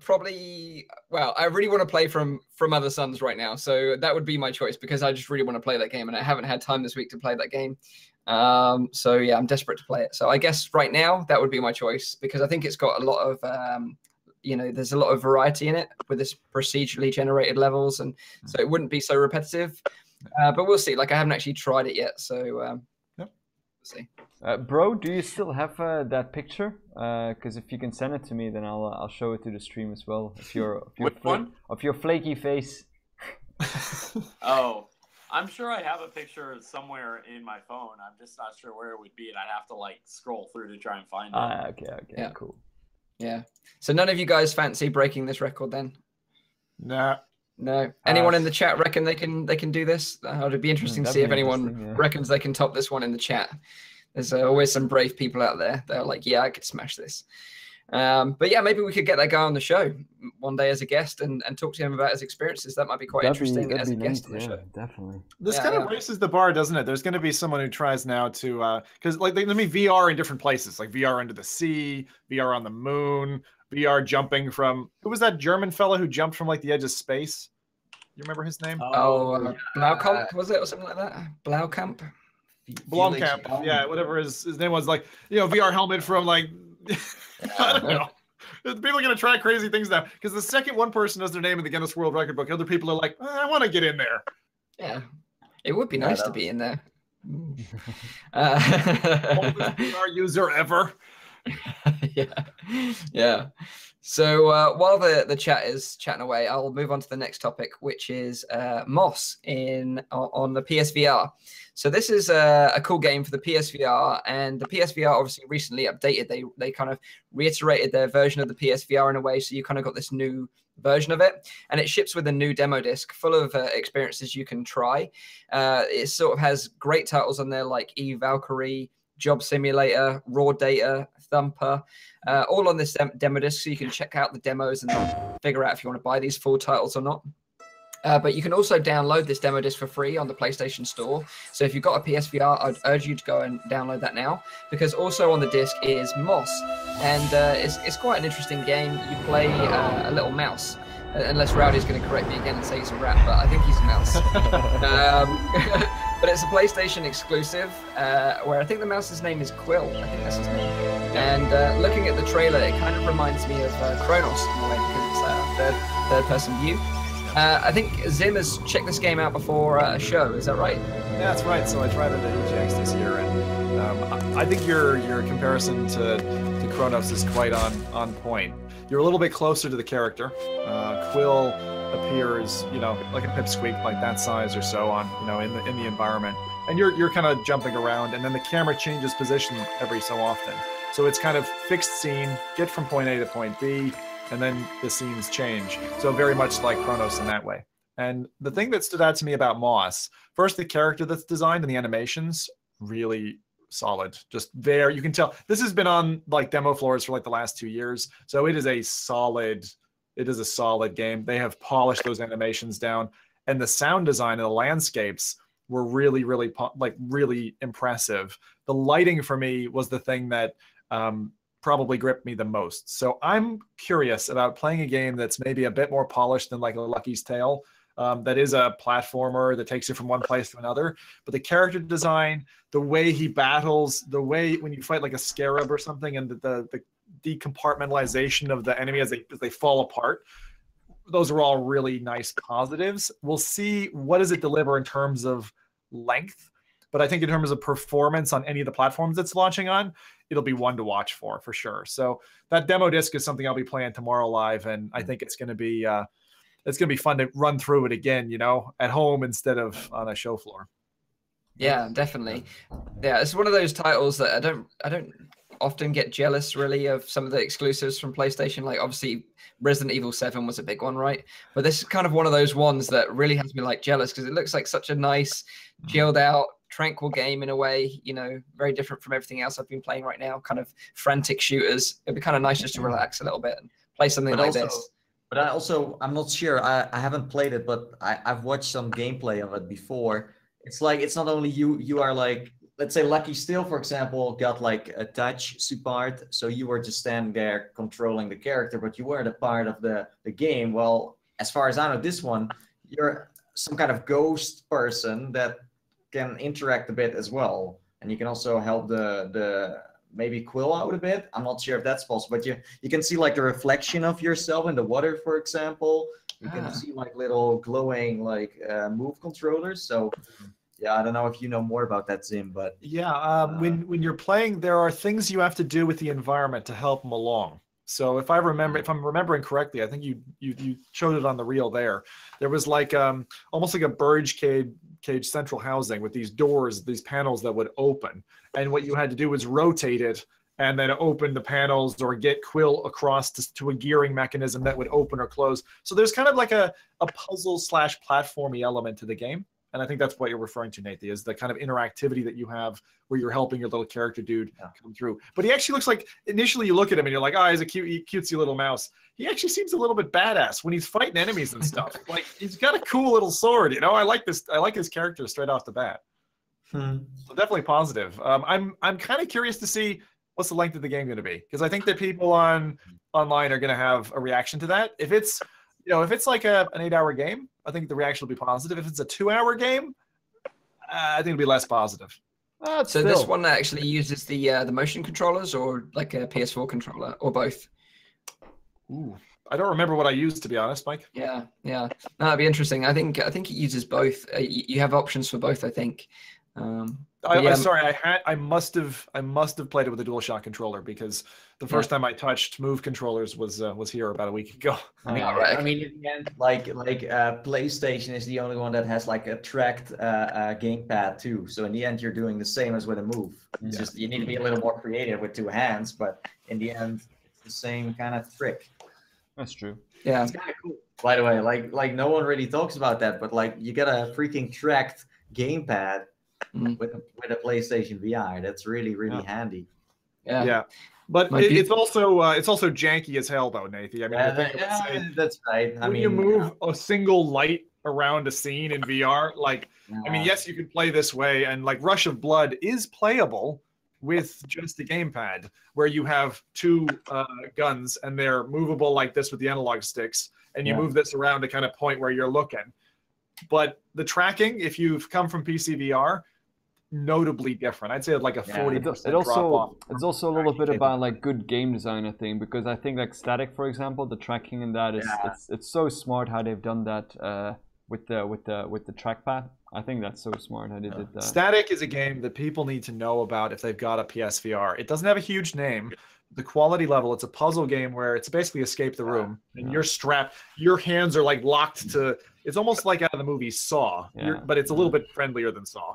A: probably. Well, I really want to play from Other Suns right now, so that would be my choice because I just really want to play that game, and I haven't had time this week to play that game. So yeah, I'm desperate to play it. So I guess right now that would be my choice because I think it's got a lot of, you know, there's a lot of variety in it with this procedurally generated levels, and so it wouldn't be so repetitive. But we'll see. Like I haven't actually tried it yet, so we'll see.
E: Bro, do you still have that picture? Because if you can send it to me, then I'll show it to the stream as well. Of your flaky face.
D: Oh, I'm sure I have a picture somewhere in my phone. I'm just not sure where it would be, and I'd have to like scroll through to try and find it.
E: Okay,
A: Yeah.
E: Cool.
A: Yeah. So none of you guys fancy breaking this record then?
C: Nah.
A: No. Anyone in the chat reckon they can do this? It'd be interesting to see if anyone reckons they can top this one in the chat. There's always some brave people out there that are like, yeah, I could smash this. But yeah, maybe we could get that guy on the show one day as a guest and talk to him about his experiences. That might be quite interesting as a guest on the show.
E: Definitely.
C: This kind of raises the bar, doesn't it? There's going to be someone who tries now to, because like let me VR in different places, like VR under the sea, VR on the moon, VR jumping from, who was that German fella who jumped from like the edge of space? You remember his name?
A: Blaukamp, was it, or something like that? Blaukamp?
C: Blomkamp, yeah, whatever his name was, like, you know, VR helmet from like, I don't know. People are going to try crazy things now because the second one person has their name in the Guinness World Record book, other people are like, I want to get in there.
A: Yeah, it would be nice to be in there.
C: Oldest VR user ever.
A: Yeah. So while the chat is chatting away, I'll move on to the next topic, which is Moss on the PSVR. So this is a cool game for the PSVR, and the PSVR obviously recently updated. They kind of reiterated their version of the PSVR in a way, so you kind of got this new version of it, and it ships with a new demo disc full of experiences you can try. It sort of has great titles on there like Valkyrie, Job Simulator, Raw Data, Thumper, all on this demo disc, so you can check out the demos and figure out if you want to buy these full titles or not. But you can also download this demo disc for free on the PlayStation Store. So if you've got a PSVR, I'd urge you to go and download that now, because also on the disc is Moss, and it's quite an interesting game. You play a little mouse, unless Rowdy's going to correct me again and say he's a rat, but I think he's a mouse. But it's a PlayStation exclusive, where I think the mouse's name is Quill. I think that's his name. And looking at the trailer, it kind of reminds me of Kronos in a way, because it's third-person view. I think Zim has checked this game out before a show. Is that right?
C: Yeah, that's right. So I tried it at EGX this year, and I think your comparison to Kronos is quite on point. You're a little bit closer to the character. Quill appears, like a pipsqueak, like that size or so on, in the environment, and you're kind of jumping around, and then the camera changes position every so often. So it's kind of fixed scene, get from point A to point B, and then the scenes change. So very much like Kronos in that way. And the thing that stood out to me about Moss, first the character that's designed and the animations, really solid. Just there, you can tell this has been on like demo floors for like the last 2 years. So it is a solid game. They have polished those animations down, and the sound design and the landscapes were really, really impressive. The lighting for me was the thing that probably gripped me the most. So I'm curious about playing a game that's maybe a bit more polished than like a Lucky's Tale. That is a platformer that takes you from one place to another. But the character design, the way he battles, the way when you fight like a scarab or something, and the decompartmentalization of the enemy as they fall apart, those are all really nice positives. We'll see what does it deliver in terms of length. But I think in terms of performance on any of the platforms it's launching on, it'll be one to watch for sure. So that demo disc is something I'll be playing tomorrow live, and I think it's going to be fun to run through it again, at home instead of on a show floor.
A: Yeah, definitely. Yeah, it's one of those titles that I don't often get jealous really of some of the exclusives from PlayStation. Like obviously Resident Evil 7 was a big one, right? But this is kind of one of those ones that really has me like jealous, because it looks like such a nice, chilled out, tranquil game in a way, very different from everything else I've been playing right now, kind of frantic shooters. It'd be kind of nice just to relax a little bit and play something like this.
B: But I'm not sure. I haven't played it, but I've watched some gameplay of it before. It's like, it's not only you are like, let's say Lucky Steel, for example, got like a touch support. So you were just standing there controlling the character, but you weren't a part of the game. Well, as far as I know, this one, you're some kind of ghost person that can interact a bit as well. And you can also help the maybe Quill out a bit. I'm not sure if that's possible, but you can see like the reflection of yourself in the water, for example. You can see like little glowing like move controllers. So yeah, I don't know if you know more about that, Zim, but
C: yeah, when you're playing, there are things you have to do with the environment to help them along. So if I'm remembering correctly, I think you showed it on the reel there. There was like almost like a bird cage central housing with these doors, these panels that would open, and what you had to do was rotate it and then open the panels or get Quill across to a gearing mechanism that would open or close. So there's kind of like a puzzle / platformy element to the game. And I think that's what you're referring to, Nathie, is the kind of interactivity that you have where you're helping your little character dude come through. But he actually looks like, initially you look at him and you're like, oh, he's a cutesy little mouse. He actually seems a little bit badass when he's fighting enemies and stuff. Like, he's got a cool little sword, I like this. I like his character straight off the bat. So definitely positive. I'm kind of curious to see what's the length of the game going to be, because I think that people online are going to have a reaction to that. If it's like an 8-hour game, I think the reaction will be positive. If it's a 2-hour game, I think it'll be less positive.
A: So this one actually uses the motion controllers, or like a PS4 controller, or both?
C: Ooh, I don't remember what I used, to be honest, Mike.
A: Yeah. No, that'd be interesting. I think it uses both. You have options for both, I think.
C: Sorry, I must have played it with a DualShock controller, because the first time I touched Move controllers was here about a week ago.
B: I mean, in the end, like PlayStation is the only one that has like a tracked gamepad too. So in the end, you're doing the same as with a Move. It's just you need to be a little more creative with 2 hands, but in the end, it's the same kind of trick.
E: That's true.
A: Yeah,
B: it's kind of cool. By the way, like no one really talks about that, but like you get a freaking tracked gamepad. With a PlayStation VR, that's really handy.
C: Yeah. But it's also janky as hell, though, Nathie. I mean,
B: that's right.
C: When you move a single light around a scene in VR, I mean, yes, you can play this way, and like Rush of Blood is playable with just a gamepad, where you have 2 guns and they're movable like this with the analog sticks, and you move this around to kind of point where you're looking. But the tracking, if you've come from PCVR, notably different. I'd say like a 40% drop off.
E: It's also a little bit about like good game design, I think, because I think like Static, for example, the tracking in that is it's so smart how they've done that with the trackpad. I think that's so smart how they did that.
C: Static is a game that people need to know about if they've got a PSVR. It doesn't have a huge name. The quality level, it's a puzzle game where it's basically escape the room, and you're strapped. Your hands are like locked to. It's almost like out of the movie Saw, but it's a little bit friendlier than Saw.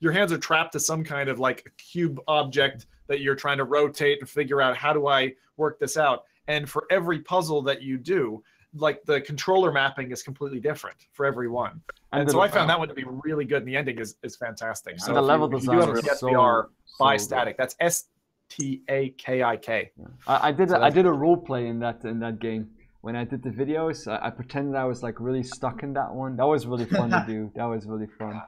C: Your hands are trapped to some kind of like cube object that you're trying to rotate and figure out, how do I work this out? And for every puzzle that you do, like the controller mapping is completely different for every one. And so I found that one to be really good, and the ending is fantastic. So
E: the level design
C: is PSVR by Static. That's STAKIK.
E: I did a role play in that game. When I did the videos, I pretended I was like really stuck in that one. That was really fun to do. That was really fun.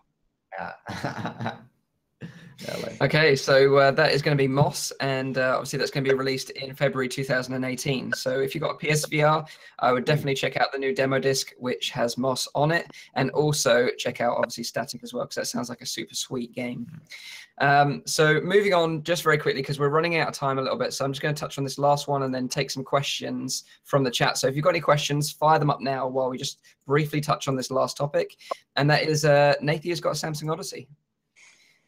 A: Okay, so that is going to be Moss, and obviously that's going to be released in February 2018. So if you've got a PSVR, I would definitely check out the new demo disc, which has Moss on it, and also check out obviously Static as well, because that sounds like a super sweet game. So moving on just very quickly, because we're running out of time a little bit, so I'm just going to touch on this last one and then take some questions from the chat. So if you've got any questions, fire them up now while we just briefly touch on this last topic, and that is Nathie has got a Samsung Odyssey.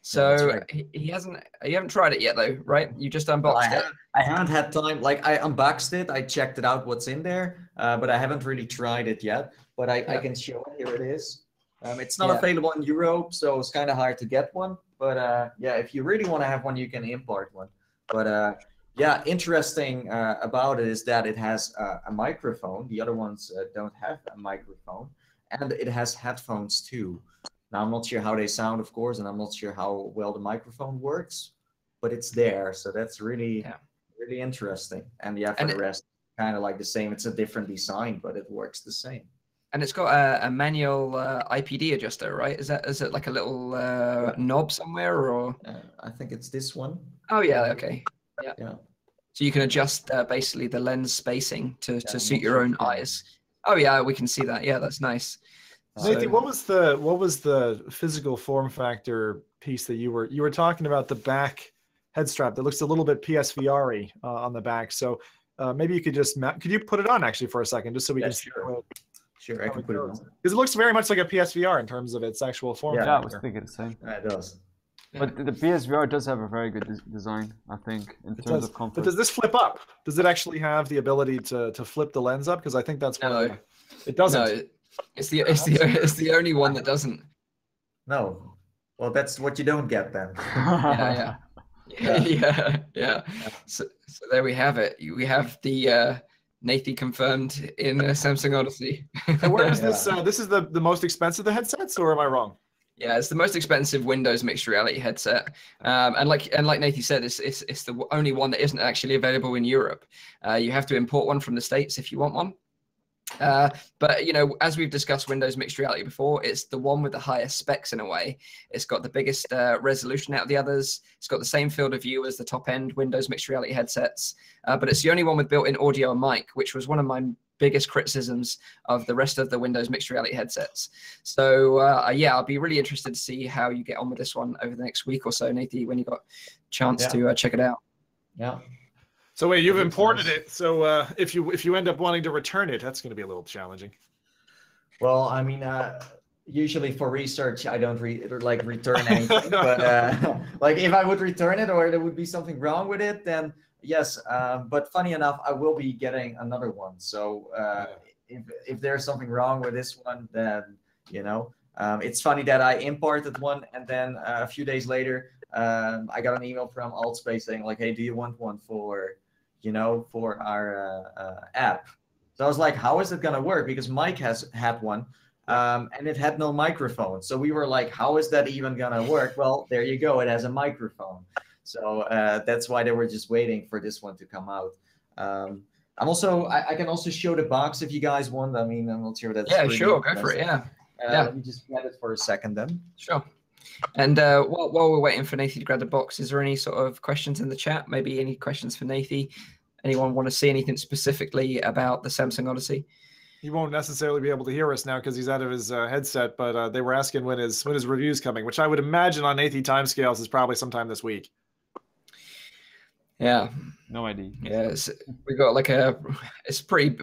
A: So you haven't tried it yet though, right? You just unboxed it.
B: I haven't had time. Like I unboxed it, I checked it out, what's in there, but I haven't really tried it yet. But I can show it. Here it is. It's not available in Europe, so it's kind of hard to get one. But if you really want to have one, you can import one. But interesting about it is that it has a microphone. The other ones don't have a microphone, and it has headphones too. Now, I'm not sure how they sound, of course, and I'm not sure how well the microphone works, but it's there. So that's really interesting. And for the rest, kind of like the same. It's a different design, but it works the same.
A: And it's got a manual IPD adjuster, right? Is it like a little knob somewhere, or?
B: I think it's this one.
A: Oh, yeah, okay. Yeah. So you can adjust basically the lens spacing to suit your own eyes. Oh, yeah, we can see that. Yeah, that's nice.
C: Nathie, what was the physical form factor piece that you were talking about? The back head strap that looks a little bit PSVR-y on the back. So maybe you could could you put it on actually for a second, just so we can see it?
B: Sure, I can put it on.
C: Because it looks very much like a PSVR in terms of its actual form factor.
E: Yeah, I was thinking the same.
B: Yeah, it does.
E: But the PSVR does have a very good design, I think, in terms of comfort.
C: But does this flip up? Does it actually have the ability to flip the lens up? Because I think that's one. It doesn't.
A: No, it's the only one that doesn't.
B: No. Well, that's what you don't get then.
A: Yeah. So there we have it. We have the Nathie confirmed in Samsung Odyssey.
C: And where is this? This is the most expensive of the headsets, or am I wrong?
A: Yeah, it's the most expensive Windows mixed reality headset, and like Nathie said, it's the only one that isn't actually available in Europe. You have to import one from the States if you want one. But as we've discussed Windows mixed reality before, it's the one with the highest specs in a way. It's got the biggest resolution out of the others. It's got the same field of view as the top end Windows mixed reality headsets, but it's the only one with built-in audio and mic, which was one of my biggest criticisms of the rest of the Windows mixed reality headsets. So I'll be really interested to see how you get on with this one over the next week or so, Nathie, when you got a chance to check it out.
B: Yeah.
C: So wait, you've imported it. So if you end up wanting to return it, that's going to be a little challenging.
B: Well, I mean, usually for research, I don't return anything. But like if I would return it, or there would be something wrong with it, then yes. But funny enough, I will be getting another one. So if there's something wrong with this one, then it's funny that I imported one, and then a few days later, I got an email from Altspace saying like, "Hey, do you want one for our app?" So I was like, "How is it gonna work?" Because Mike had one, and it had no microphone. So we were like, "How is that even gonna work?" Well, there you go. It has a microphone. So that's why they were just waiting for this one to come out. I can also show the box if you guys want. I mean, I'm not sure that's
A: sure, go for it.
B: Let me just get it for a second then.
A: Sure. And while we're waiting for Nathie to grab the box, is there any sort of questions in the chat? Maybe any questions for Nathie anyone want to see anything specifically about the Samsung Odyssey?
C: He won't necessarily be able to hear us now because he's out of his headset, but they were asking when his review's coming, which I would imagine on Nathie timescales is probably sometime this week.
A: Yeah.
E: No idea.
A: Yeah, we got like it's pretty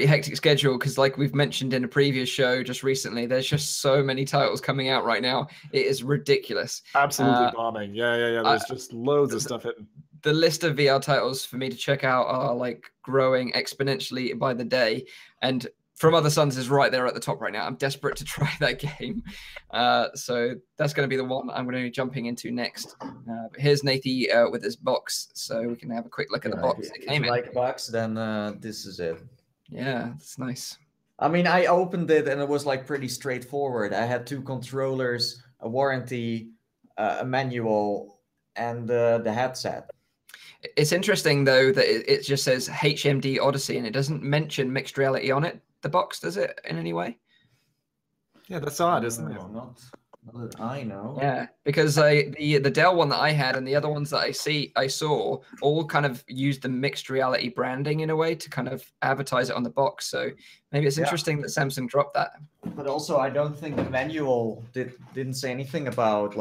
A: hectic schedule because, like we've mentioned in a previous show just recently, there's just so many titles coming out right now. It is ridiculous.
C: Absolutely bombing. Yeah. There's just loads of stuff hitting.
A: The list of VR titles for me to check out are like growing exponentially by the day, and From Other Suns is right there at the top right now. I'm desperate to try that game, so that's going to be the one I'm going to be jumping into next. But here's Nathie with his box, so we can have a quick look at the box.
B: If you like box, then this is it.
A: Yeah, that's nice.
B: I mean, I opened it and it was like pretty straightforward. I had 2 controllers, a warranty, a manual, and the headset.
A: It's interesting, though, that it just says HMD Odyssey and it doesn't mention mixed reality on it. The box, does it in any way?
C: Yeah, that's odd, isn't it?
B: Not that I know.
A: Yeah, because the Dell one that I had and the other ones that I saw all kind of used the mixed reality branding in a way to kind of advertise it on the box. So maybe it's interesting that Samsung dropped that.
B: But also, I don't think the manual didn't say anything about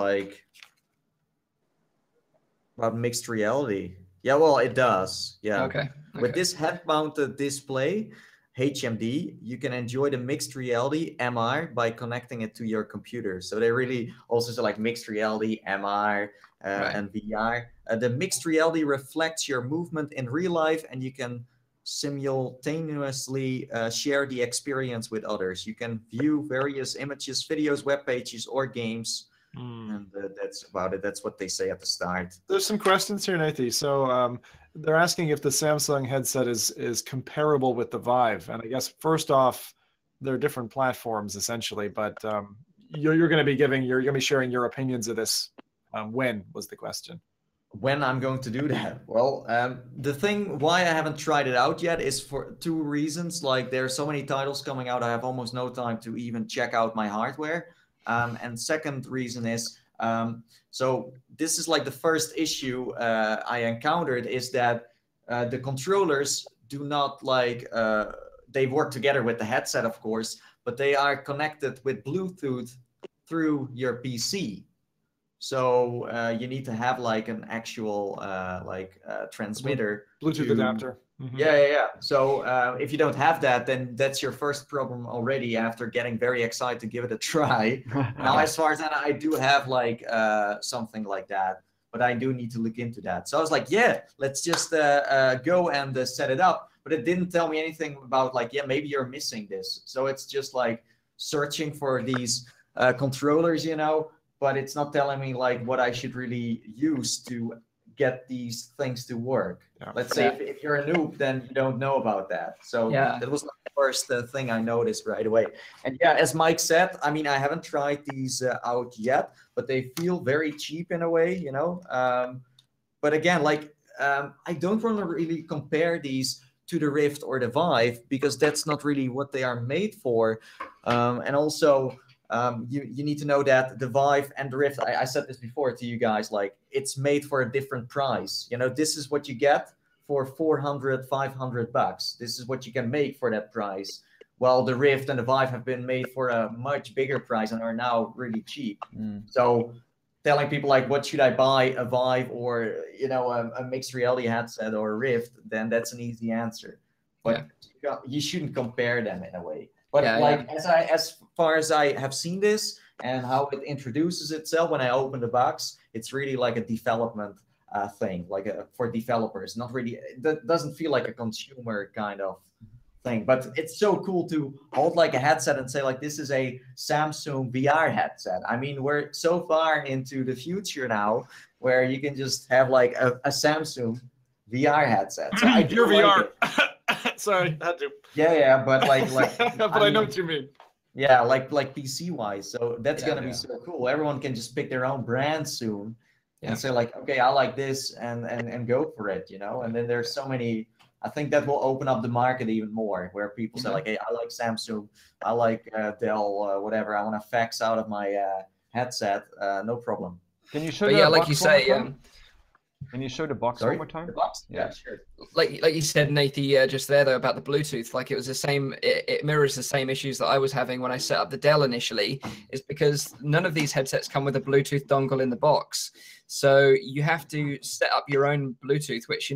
B: mixed reality. Yeah, well, it does. Yeah.
A: Okay.
B: With this head-mounted display, HMD, you can enjoy the mixed reality MR by connecting it to your computer. So they really also say like mixed reality, MR, and VR. The mixed reality reflects your movement in real life, and you can simultaneously share the experience with others. You can view various images, videos, web pages, or games. And that's about it. That's what they say at the start.
C: There's some questions here, Nathie. So they're asking if the Samsung headset is comparable with the Vive. And I guess first off, they're different platforms essentially, but you're going to be sharing your opinions of this. When was the question?
B: When I'm going to do that? Well, the thing why I haven't tried it out yet is for 2 reasons. Like there are so many titles coming out, I have almost no time to even check out my hardware. And second reason is, so this is like the first issue I encountered is that the controllers do not they work together with the headset, of course, but they are connected with Bluetooth through your PC. So you need to have like an actual transmitter.
C: Bluetooth adapter. Mm-hmm.
B: Yeah. So if you don't have that, then that's your first problem already after getting very excited to give it a try. Now, as far as that, I do have something like that, but I do need to look into that. So I was like, yeah, let's just go and set it up. But it didn't tell me anything about maybe you're missing this. So it's just like searching for these controllers, but it's not telling me what I should really use to get these things to work. Yeah. Let's say if you're a noob, then you don't know about that. So that was the first thing I noticed right away. And yeah, as Mike said, I mean, I haven't tried these out yet, but they feel very cheap in a way, but again, I don't want to really compare these to the Rift or the Vive because that's not really what they are made for. And also, you need to know that the Vive and the Rift, I said this before to you guys, it's made for a different price. This is what you get for $400, $500. This is what you can make for that price. While the Rift and the Vive have been made for a much bigger price and are now really cheap. So telling people what should I buy, a Vive or, a mixed reality headset or a Rift, then that's an easy answer. But you shouldn't compare them in a way. But as far as I have seen this and how it introduces itself when I open the box, it's really like a development thing, for developers. Not really, that doesn't feel like a consumer kind of thing. But it's so cool to hold a headset and say this is a Samsung VR headset. I mean, we're so far into the future now where you can just have a Samsung VR headset. So I do
C: Your VR.
B: It.
C: Sorry, I had to.
B: Yeah, but
C: but I know what you mean.
B: Yeah, like PC wise. So that's gonna be so cool. Everyone can just pick their own brand soon and say okay, I like this and go for it, And then there's so many. I think that will open up the market even more, where people say hey, I like Samsung, I like Dell, whatever. I want to fax out of my headset, no problem.
E: Can you show?
A: But like you say,
E: Can you show the box
B: Sorry?
E: one more time?
B: The box?
E: Yeah.
B: Yeah, sure.
A: Like you said, Nathie, just there though about the Bluetooth, like it was the same. It mirrors the same issues that I was having when I set up the Dell initially. Is because none of these headsets come with a Bluetooth dongle in the box, so you have to set up your own Bluetooth, which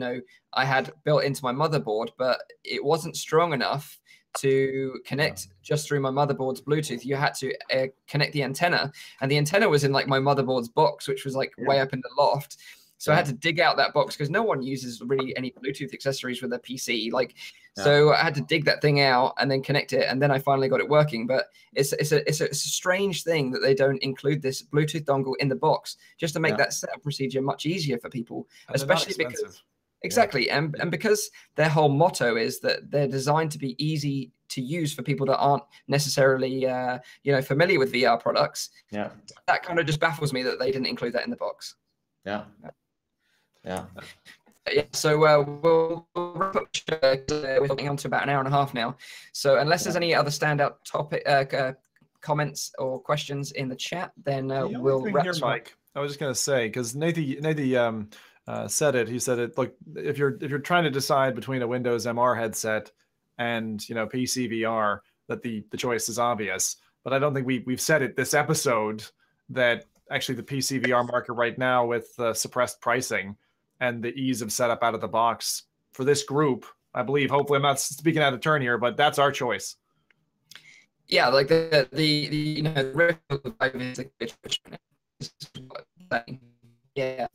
A: I had built into my motherboard, but it wasn't strong enough to connect just through my motherboard's Bluetooth. You had to connect the antenna, and the antenna was in like my motherboard's box, which was like way up in the loft. So I had to dig out that box because no one uses really any Bluetooth accessories with a PC. So I had to dig that thing out and then connect it, and then I finally got it working. But it's a strange thing that they don't include this Bluetooth dongle in the box just to make that setup procedure much easier for people,
C: And
A: especially because and because their whole motto is that they're designed to be easy to use for people that aren't necessarily familiar with VR products.
B: Yeah,
A: that kind of just baffles me that they didn't include that in the box.
B: Yeah.
A: So we'll wrap up. We're getting on to about an hour and a half now. So unless there's any other standout topic comments or questions in the chat, then we'll wrap
C: here,
A: up.
C: Mike. I was just gonna say, because Nathie said it. He said it. Look, if you're trying to decide between a Windows MR headset and PC VR, that the choice is obvious. But I don't think we've said it this episode that actually the PC VR market right now, with suppressed pricing and the ease of setup out of the box for this group, I believe, hopefully I'm not speaking out of turn here, but that's our choice.
A: Yeah, like the Rift is a good choice. Yeah.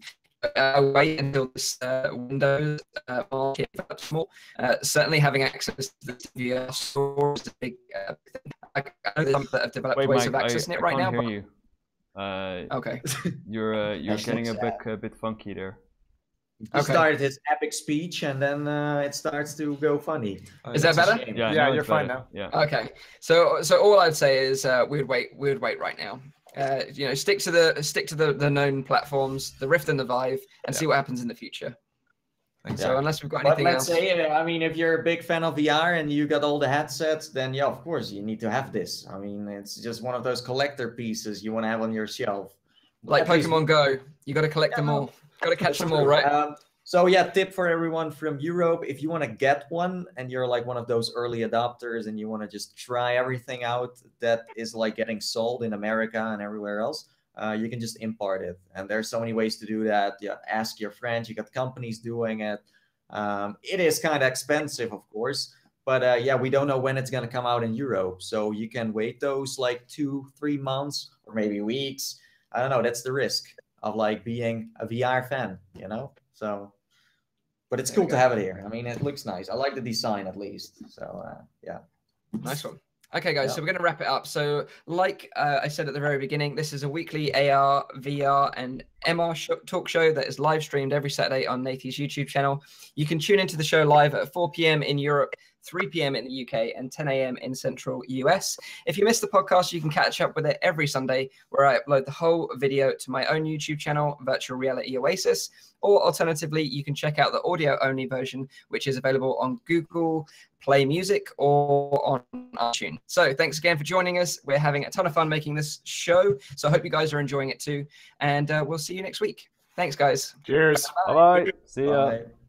A: Wait until this Windows market much more. Certainly having access to the VR store is a big thing. I know there's some that have developed
E: Wait,
A: ways
E: Mike,
A: of accessing it right
E: I
A: now.
E: can't hear you.
A: Okay.
E: You're getting a bit funky there.
B: He started his epic speech, and then it starts to go funny.
A: Is that better?
C: Yeah, you're fine now.
E: Yeah.
A: Okay. So all I'd say is we'd wait right now. Stick to the known platforms, the Rift and the Vive, and see what happens in the future. So unless we've got anything else.
B: Let's say, I mean, if you're a big fan of VR and you got all the headsets, then yeah, of course you need to have this. I mean, it's just one of those collector pieces you want to have on your shelf.
A: Like Pokemon Go, you got to collect them all. Got to catch them all, right?
B: So yeah, tip for everyone from Europe: if you want to get one and you're like one of those early adopters and you want to just try everything out that is like getting sold in America and everywhere else, you can just import it. And there's so many ways to do that. Yeah, ask your friends. You got companies doing it. It is kind of expensive, of course, but yeah, we don't know when it's going to come out in Europe. So you can wait those like 2-3 months or maybe weeks. I don't know. That's the risk of like being a VR fan, So, but it's cool to have it here. I mean, it looks nice. I like the design at least. So, yeah.
A: Nice one. Okay, guys, so we're going to wrap it up. So like I said at the very beginning, this is a weekly AR, VR, and MR talk show that is live streamed every Saturday on Nathie's YouTube channel. You can tune into the show live at 4 p.m. in Europe, 3 p.m. in the UK, and 10 a.m. in Central US. If you missed the podcast, you can catch up with it every Sunday, where I upload the whole video to my own YouTube channel, Virtual Reality Oasis, or alternatively, you can check out the audio-only version, which is available on Google Play Music or on iTunes. So thanks again for joining us. We're having a ton of fun making this show, so I hope you guys are enjoying it too, and we'll see you next week. Thanks, guys.
C: Cheers.
E: Bye-bye. See ya.
B: Bye.